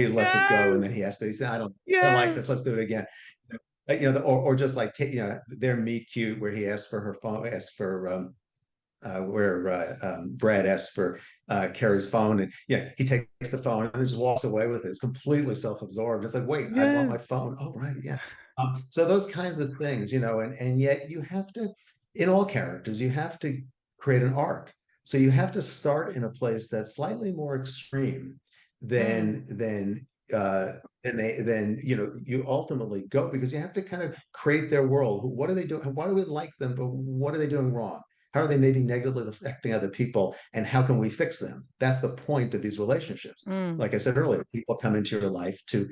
lets it go, and Yes. then he has to say, I don't like Yes. this, let's do it again. Or just like their meet cute where he asks for her phone, asks for where Brad asks for Carrie's phone, and he takes the phone and just walks away with it. It's completely self-absorbed. It's like, wait, I want my Yes. phone. Oh, right, yeah. So those kinds of things, and yet you have to, in all characters, you have to create an arc. So you have to start in a place that's slightly more extreme Mm, than then you ultimately go, because you have to kind of create their world. What are they doing? Why do we like them? But what are they doing wrong? How are they maybe negatively affecting other people? And how can we fix them? That's the point of these relationships. mm, Like I said earlier, people come into your life to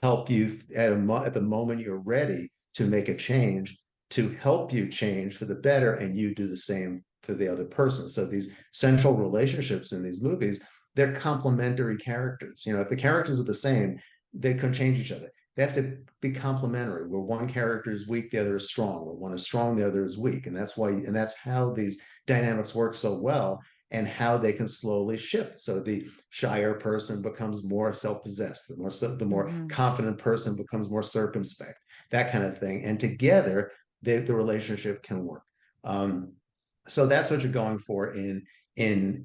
help you at the moment you're ready to make a change, to help you change for the better, and you do the same for the other person. So these central relationships in these movies, they're complementary characters. If the characters are the same, they couldn't change each other. They have to be complementary. Where one character is weak, the other is strong. Where one is strong, the other is weak. And that's how these dynamics work so well, and how they can slowly shift. So the shyer person becomes more self-possessed. The more hmm confident person becomes more circumspect. That kind of thing. And together, the relationship can work. Um, so that's what you're going for in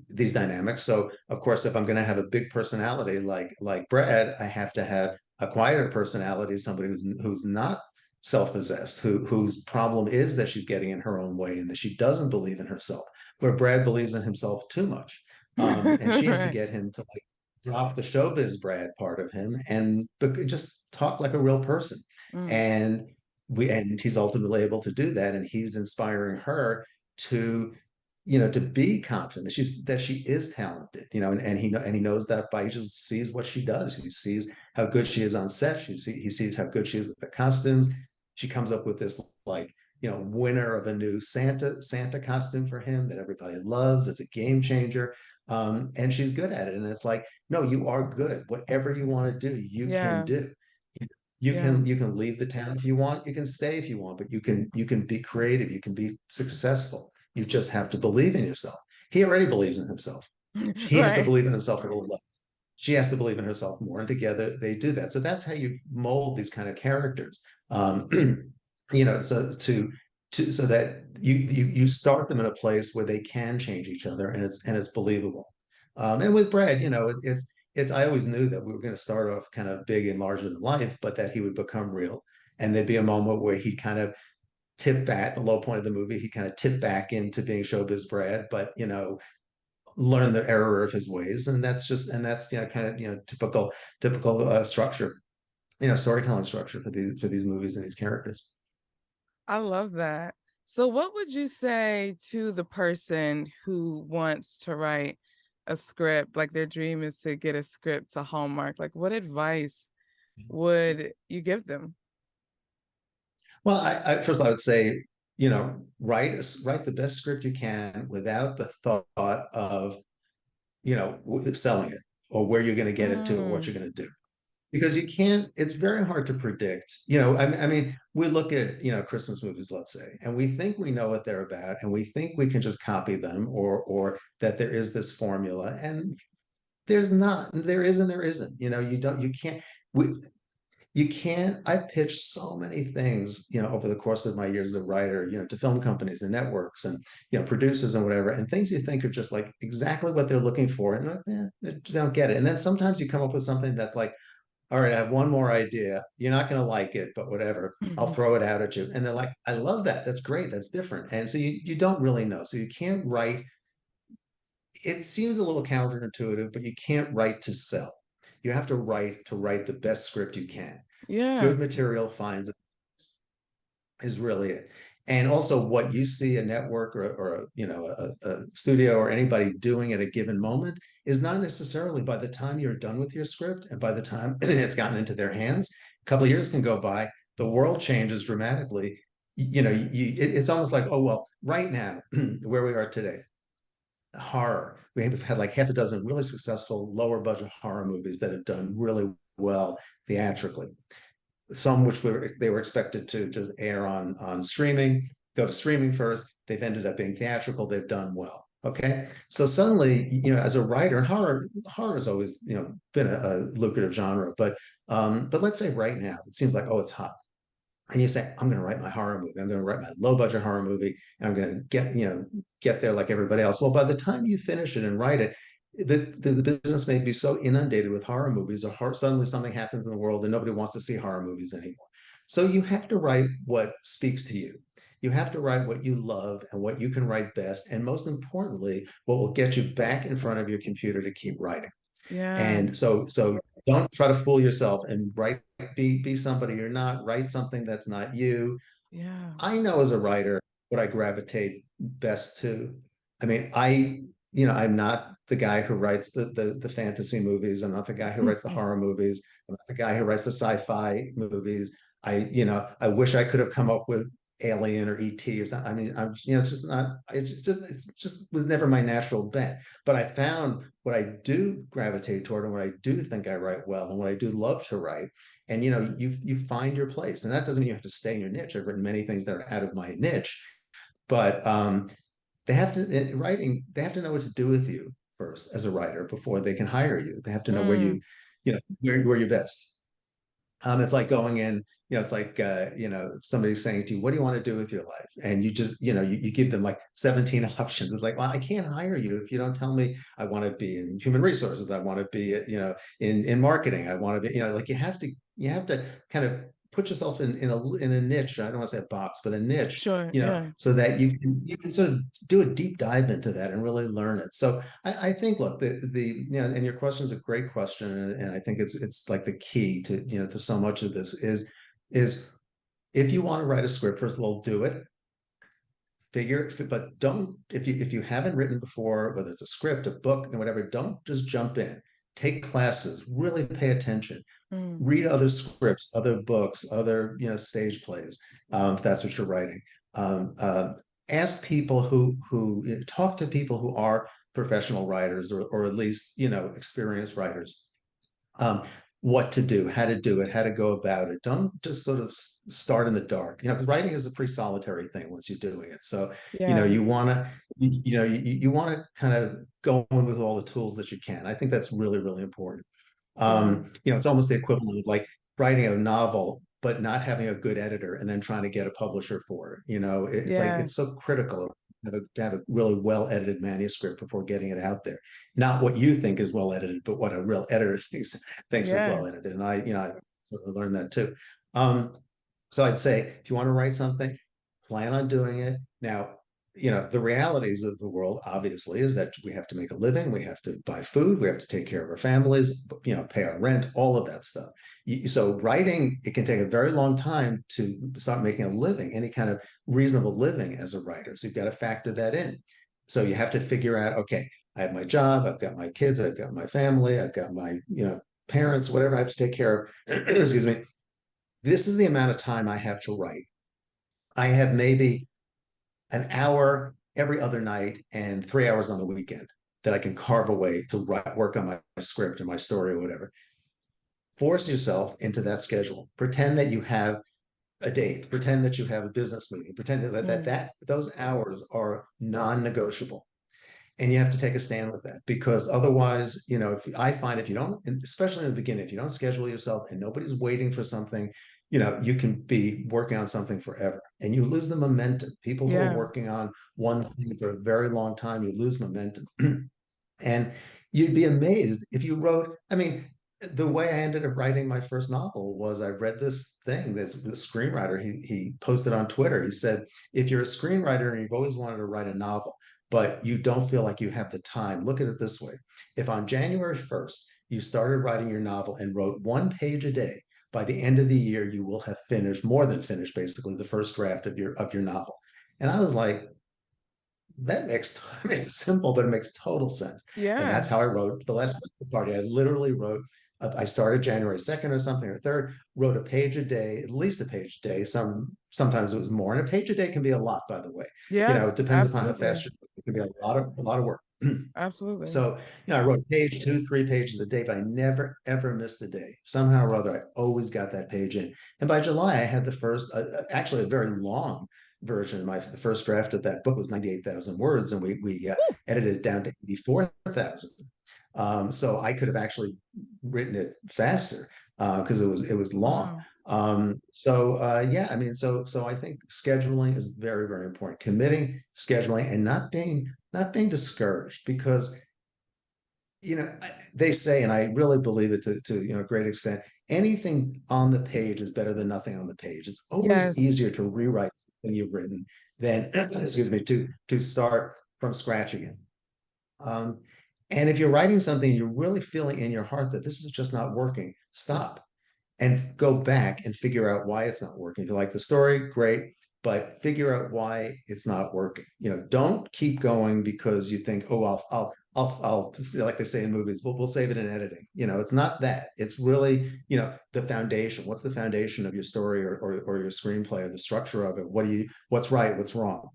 these dynamics. So of course, if I'm going to have a big personality like Brad, I have to have a quieter personality, somebody who's not self-possessed, whose problem is that she's getting in her own way and that she doesn't believe in herself. Where Brad believes in himself too much, and she has to Right. get him to like drop the showbiz Brad part of him and just talk like a real person. Mm, And he's ultimately able to do that, and he's inspiring her to to be confident that she is talented, and he knows that by he just sees what she does. He sees how good she is on set. He sees how good she is with the costumes. She comes up with this like winner of a new Santa costume for him that everybody loves. It's a game changer, and she's good at it. And it's like, no, you are good. Whatever you want to do, you can yeah. do. You Yeah. can you can leave the town if you want. You can stay if you want, but you can be creative. You can be successful. You just have to believe in yourself. He already believes in himself. He has to Right. believe in himself a little less. She has to believe in herself more, and together they do that. So that's how you mold these kind of characters. Um, so that you start them in a place where they can change each other, and it's believable. And with Brad, it's I always knew that we were going to start off kind of big and larger than life, but that he would become real, and there'd be a moment where he kind of tip back, the low point of the movie, he kind of tipped back into being showbiz Brad, but learn the error of his ways, and that's kind of typical structure, storytelling structure for these movies and these characters. I love that. So what would you say to the person who wants to write a script, like their dream is to get a script to Hallmark? Like what advice would you give them? Well, first I would say, write the best script you can without the thought of, selling it or where you're going to get it to or what Mm, you're going to do. Because you can't, it's very hard to predict. I mean, we look at, Christmas movies, let's say, and we think we know what they're about, and we think we can just copy them, or that there is this formula, and there's not, there is and there isn't. You can't, we, you can't. I've pitched so many things, over the course of my years as a writer, to film companies and networks and, producers and whatever, and things you think are just like exactly what they're looking for, and like, they don't get it. And then sometimes you come up with something that's like, all right, I have one more idea. You're not going to like it, but whatever. I'll mhm. throw it out at you. And they're like, I love that. That's great. That's different. And so you don't really know. So you can't write. It seems a little counterintuitive, but you can't write to sell. You have to write the best script you can. Yeah, Good material finds is really it. And also what you see a network or a studio or anybody doing at a given moment is not necessarily by the time you're done with your script and by the time it's gotten into their hands, a couple of years can go by, the world changes dramatically. It's almost like, oh, well, right now, where we are today, horror. We have had like half a dozen really successful lower budget horror movies that have done really well theatrically, some which they were expected to just air on streaming, go to streaming first. They've ended up being theatrical. They've done well. Okay, so suddenly, as a writer, horror has always, been a lucrative genre, but let's say right now it seems like, oh, it's hot, and you say, I'm going to write my horror movie. I'm going to write my low budget horror movie, and I'm going to get there like everybody else. Well, by the time you finish it and write it, the business may be so inundated with horror movies, or suddenly something happens in the world and nobody wants to see horror movies anymore. So you have to write what speaks to you. You have to write what you love and what you can write best. And most importantly, what will get you back in front of your computer to keep writing. And yes, so don't try to fool yourself and write, be somebody you're not, write something that's not you. yeah. I know as a writer what I gravitate best to. I mean, I'm not the guy who writes the fantasy movies. I'm not the guy who writes the horror movies. I'm not the guy who writes the sci-fi movies. I wish I could have come up with Alien or ET or something. I mean, it's just not, it's just was never my natural bent. But I found what I do gravitate toward and what I do think I write well and what I do love to write. And you find your place. And that doesn't mean you have to stay in your niche. I've written many things that are out of my niche, but they have to writing, they have to know what to do with you first as a writer before they can hire you. They have to know where Mm, where you're best. It's like going in, it's like, somebody's saying to you, what do you want to do with your life? And you just, you give them like 17 options. It's like, well, I can't hire you if you don't tell me I want to be in human resources. I want to be, in marketing. I want to be, like you have to kind of put yourself in a niche. I don't want to say a box, but a niche, sure, yeah, so that you can sort of do a deep dive into that and really learn it. So I think, look, and your question is a great question, and I think it's like the key to so much of this is if you want to write a script, first of all, do it, but don't, if you haven't written before, whether it's a script, a book, and whatever, don't just jump in. Take classes, really pay attention, mm, read other scripts, other books, other stage plays, if that's what you're writing. Um, uh, Ask people who talk to people who are professional writers, or at least experienced writers. Um, what to do, how to do it, how to go about it. Don't just sort of start in the dark. Because writing is a pretty solitary thing once you're doing it. So yeah, you want to kind of go in with all the tools that you can. I think that's really, really important. yeah, It's almost the equivalent of like writing a novel, but not having a good editor and then trying to get a publisher for it. It's like, yeah, it's so critical to have a really well edited manuscript before getting it out there. Not what you think is well edited, but what a real editor thinks is yeah, well edited. And I sort of learned that too. Um, so I'd say if you want to write something, plan on doing it. Now, the realities of the world obviously is that we have to make a living, we have to buy food, we have to take care of our families, pay our rent, all of that stuff. So writing, it can take a very long time to start making a living, any kind of reasonable living as a writer. So you've got to factor that in. So you have to figure out, okay, I have my job, I've got my kids, I've got my family, I've got my, parents, whatever I have to take care of. Excuse me. This is the amount of time I have to write. I have maybe an hour every other night and 3 hours on the weekend that I can carve away to work on my script or my story or whatever. Force yourself into that schedule. Pretend that you have a date. Pretend that you have a business meeting. Pretend Mm, that those hours are non-negotiable, and you have to take a stand with that, because otherwise, if I find, if you don't, especially in the beginning, if you don't schedule yourself and nobody's waiting for something, you can be working on something forever and you lose the momentum. People who are yeah. working on one thing for a very long time, you lose momentum. And you'd be amazed if you wrote, I mean, the way I ended up writing my first novel was I read this thing, this screenwriter, he posted on Twitter. He said, if you're a screenwriter and you've always wanted to write a novel, but you don't feel like you have the time, look at it this way. If on January 1st, you started writing your novel and wrote 1 page a day, by the end of the year, you will have finished, more than finished, basically, the first draft of your novel. And I was like, that makes it's simple, but it makes total sense. And that's Yeah. how I wrote the last party. I literally wrote. I started January 2nd or something or third. Wrote a page a day, at least a page a day. Sometimes it was more, and a page a day can be a lot, by the way. It Yes, depends upon how absolutely. fast you. It can be a lot of work. Absolutely. So, I wrote page 2, 3 pages a day, but I never, ever missed a day. Somehow or other, I always got that page in. And by July, I had the first, actually a very long version. The first draft of that book was 98,000 words, and we Woo! edited it down to 84,000. So I could have actually written it faster because it was long. Wow. Yeah, I mean, so I think scheduling is very, very important. Committing, scheduling, and not being discouraged, because they say, and I really believe it to a great extent, anything on the page is better than nothing on the page. It's always Yes. easier to rewrite something you've written than excuse me, to start from scratch again. Um, and if you're writing something, you're really feeling in your heart that this is just not working, stop and go back and figure out why it's not working. If you like the story, great, but figure out why it's not working. Don't keep going because you think, oh, I'll like they say in movies, we'll save it in editing. It's not that. It's really, the foundation. What's the foundation of your story, or your screenplay, or the structure of it? What's right, what's wrong?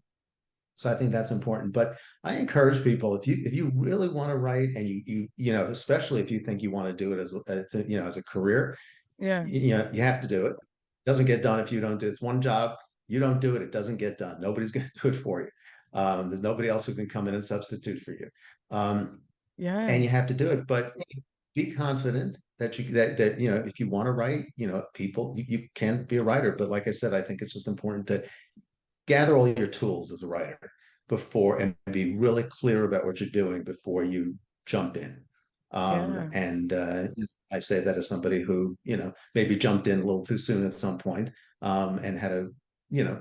So I think that's important. But I encourage people, if you really want to write, and especially if you think you want to do it as a career, Yeah. you have to do it. It doesn't get done if you don't do it. It's one job. You don't do it, it doesn't get done. Nobody's going to do it for you. There's nobody else who can come in and substitute for you. Um, Yeah. and you have to do it. But be confident that if you want to write, people, you can be a writer. But like I said, I think it's just important to gather all your tools as a writer before, and be really clear about what you're doing before you jump in. Yeah. And I say that as somebody who, maybe jumped in a little too soon at some point, and had a, you know,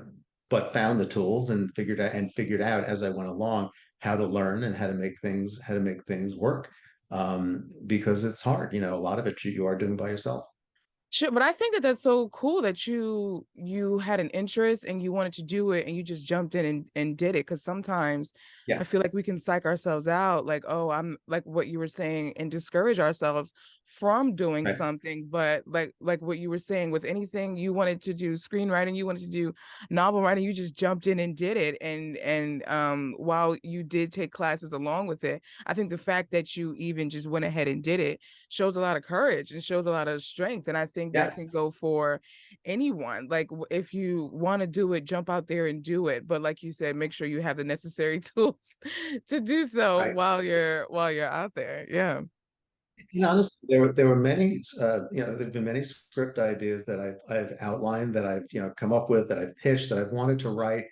but found the tools and figured out as I went along how to learn and how to make things work. Because it's hard, a lot of it you are doing by yourself. Sure, but I think that that's so cool that you had an interest and you wanted to do it and you just jumped in and did it. Because sometimes I Yeah, feel like we can psych ourselves out, like, oh, I'm like what you were saying, and discourage ourselves from doing right. something. But like what you were saying, with anything you wanted to do, screenwriting, you wanted to do novel writing, you just jumped in and did it. And while you did take classes along with it, I think the fact that you even just went ahead and did it shows a lot of courage and shows a lot of strength. And I think that Yeah, can go for anyone. Like if you want to do it, jump out there and do it. But like you said, make sure you have the necessary tools to do so right. while you're out there. Yeah. Honestly, there were many, there've been many script ideas that I've outlined, that I've come up with, that I've pitched, that I've wanted to write,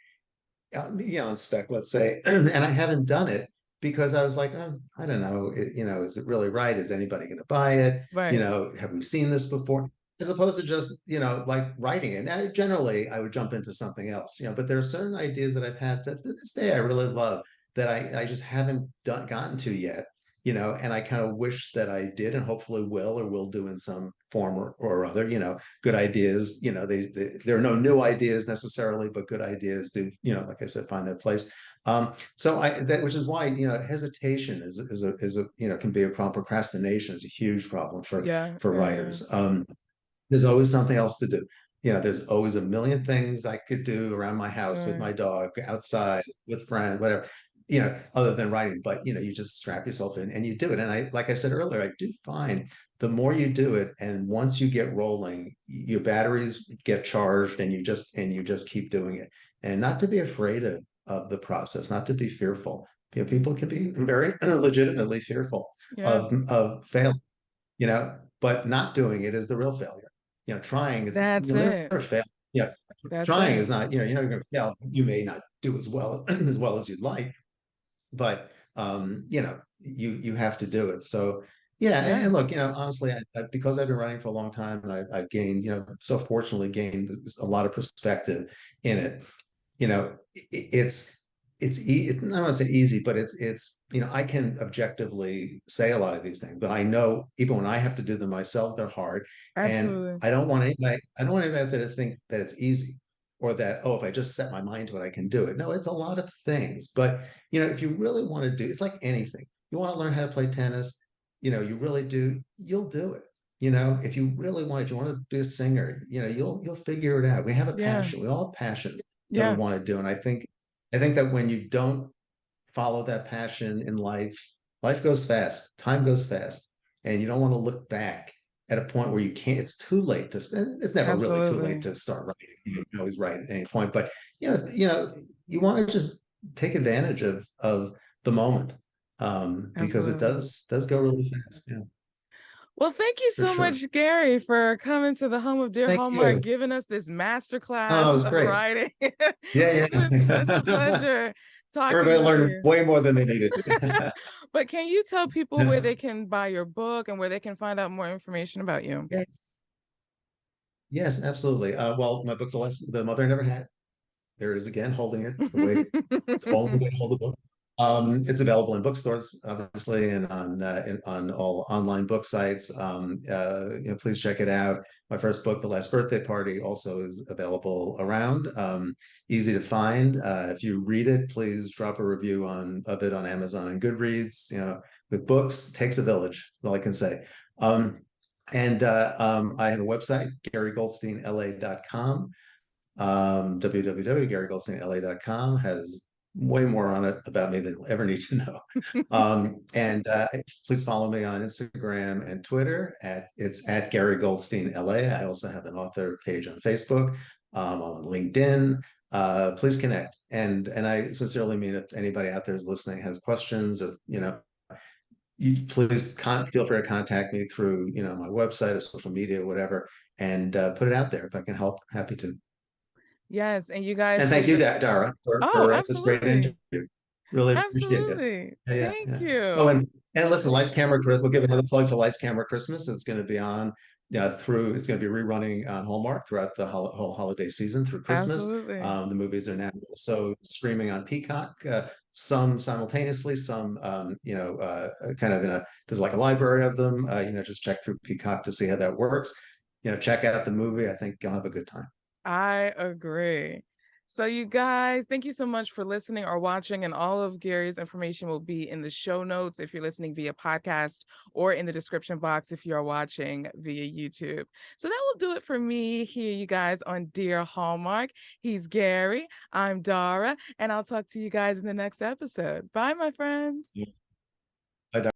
on spec, let's say, and I haven't done it because I was like, I don't know, is it really right? Is anybody going to buy it? Right. Have we seen this before? as opposed to just, like writing it. Now, generally, I would jump into something else, but there are certain ideas that I've had that to this day I really love that I just haven't gotten to yet, and I kind of wish that I did and hopefully will do in some form or other, good ideas, there are no new ideas necessarily, but good ideas do, like I said, find their place. So which is why, hesitation is a, can be a problem. Procrastination is a huge problem Yeah, for yeah, yeah. writers. There's always something else to do. There's always a million things I could do around my house with Right. my dog, outside with friends, whatever, other than writing. But you just strap yourself in and you do it. And like I said earlier, I do find the more you do it, and once you get rolling, your batteries get charged, and you just keep doing it. And not to be afraid of the process, not to be fearful. People can be very legitimately fearful Yeah. of failing, but not doing it is the real failure. Trying is, That's you'll it. never fail. That's Trying it. is not, you're not going to fail. You may not do as well as you'd like, but you have to do it. So yeah, and Yeah. look, honestly, because I've been running for a long time, and I've gained, so fortunately gained a lot of perspective in it. It's I'm not say easy, but it's I can objectively say a lot of these things, but I know even when I have to do them myself, they're hard. And Absolutely. I don't want anybody out there to think that it's easy, or that, oh, if I just set my mind to it, I can do it. No, it's a lot of things. But if you really want to do, it's like anything. You want to learn how to play tennis, you really do, you'll do it. If you really want, if you want to be a singer, you'll figure it out. We have a Yeah. passion. We all have passions that we Yeah. want to do. And I think that when you don't follow that passion in life, life goes fast, time goes fast, and you don't want to look back at a point where you can't. It's too late to. It's never really too late Absolutely. to start writing. You can always write at any point, but you want to just take advantage of the moment, because it Absolutely. does go really fast. Yeah, Well, thank you for so sure. much, Gary, for coming to the home of Dear Thank Hallmark, you. giving us this Oh, masterclass it was of great. writing. Yeah, It's been such a yeah. pleasure talking Everybody with learned you. way more than they needed to. But can you tell people where they can buy your book and where they can find out more information about you? Yes. Yes, absolutely. Well, my book, The Mother I Never Had, there it is again, holding it the way it's the only way to hold the book. It's available in bookstores, obviously, and on all online book sites. Please check it out. My first book, The Last Birthday Party, also is available around. Easy to find. If you read it, please drop a review of it on Amazon and Goodreads. With books, it takes a village. That's all I can say. And I have a website, GaryGoldsteinLA.com. www.GaryGoldsteinLA.com has way more on it about me than you'll ever need to know. And please follow me on Instagram and Twitter it's at Gary Goldstein LA. I also have an author page on Facebook. I'm on LinkedIn. Please connect. And I sincerely mean, if anybody out there is listening, has questions, or you please feel free to contact me through my website or social media or whatever, and put it out there. If I can help, happy to. Yes, and you guys And for thank you, your Dara, for Oh, this great interview. absolutely. Really appreciate it. Absolutely. Yeah, yeah, Thank yeah. Oh, you. and listen, Lights Camera Christmas. We'll give another plug to Lights Camera Christmas. It's going to be on, through. It's going to be rerunning on Hallmark throughout the whole holiday season through Christmas. Absolutely. The movies are now also streaming on Peacock. Some simultaneously, some kind of there's like a library of them. Just check through Peacock to see how that works. Check out the movie. I think you'll have a good time. I agree. So, you guys, thank you so much for listening or watching. And all of Gary's information will be in the show notes if you're listening via podcast, or in the description box if you're watching via YouTube. So, that will do it for me here, you guys, on Dear Hallmark. He's Gary. I'm Dara. And I'll talk to you guys in the next episode. Bye, my friends.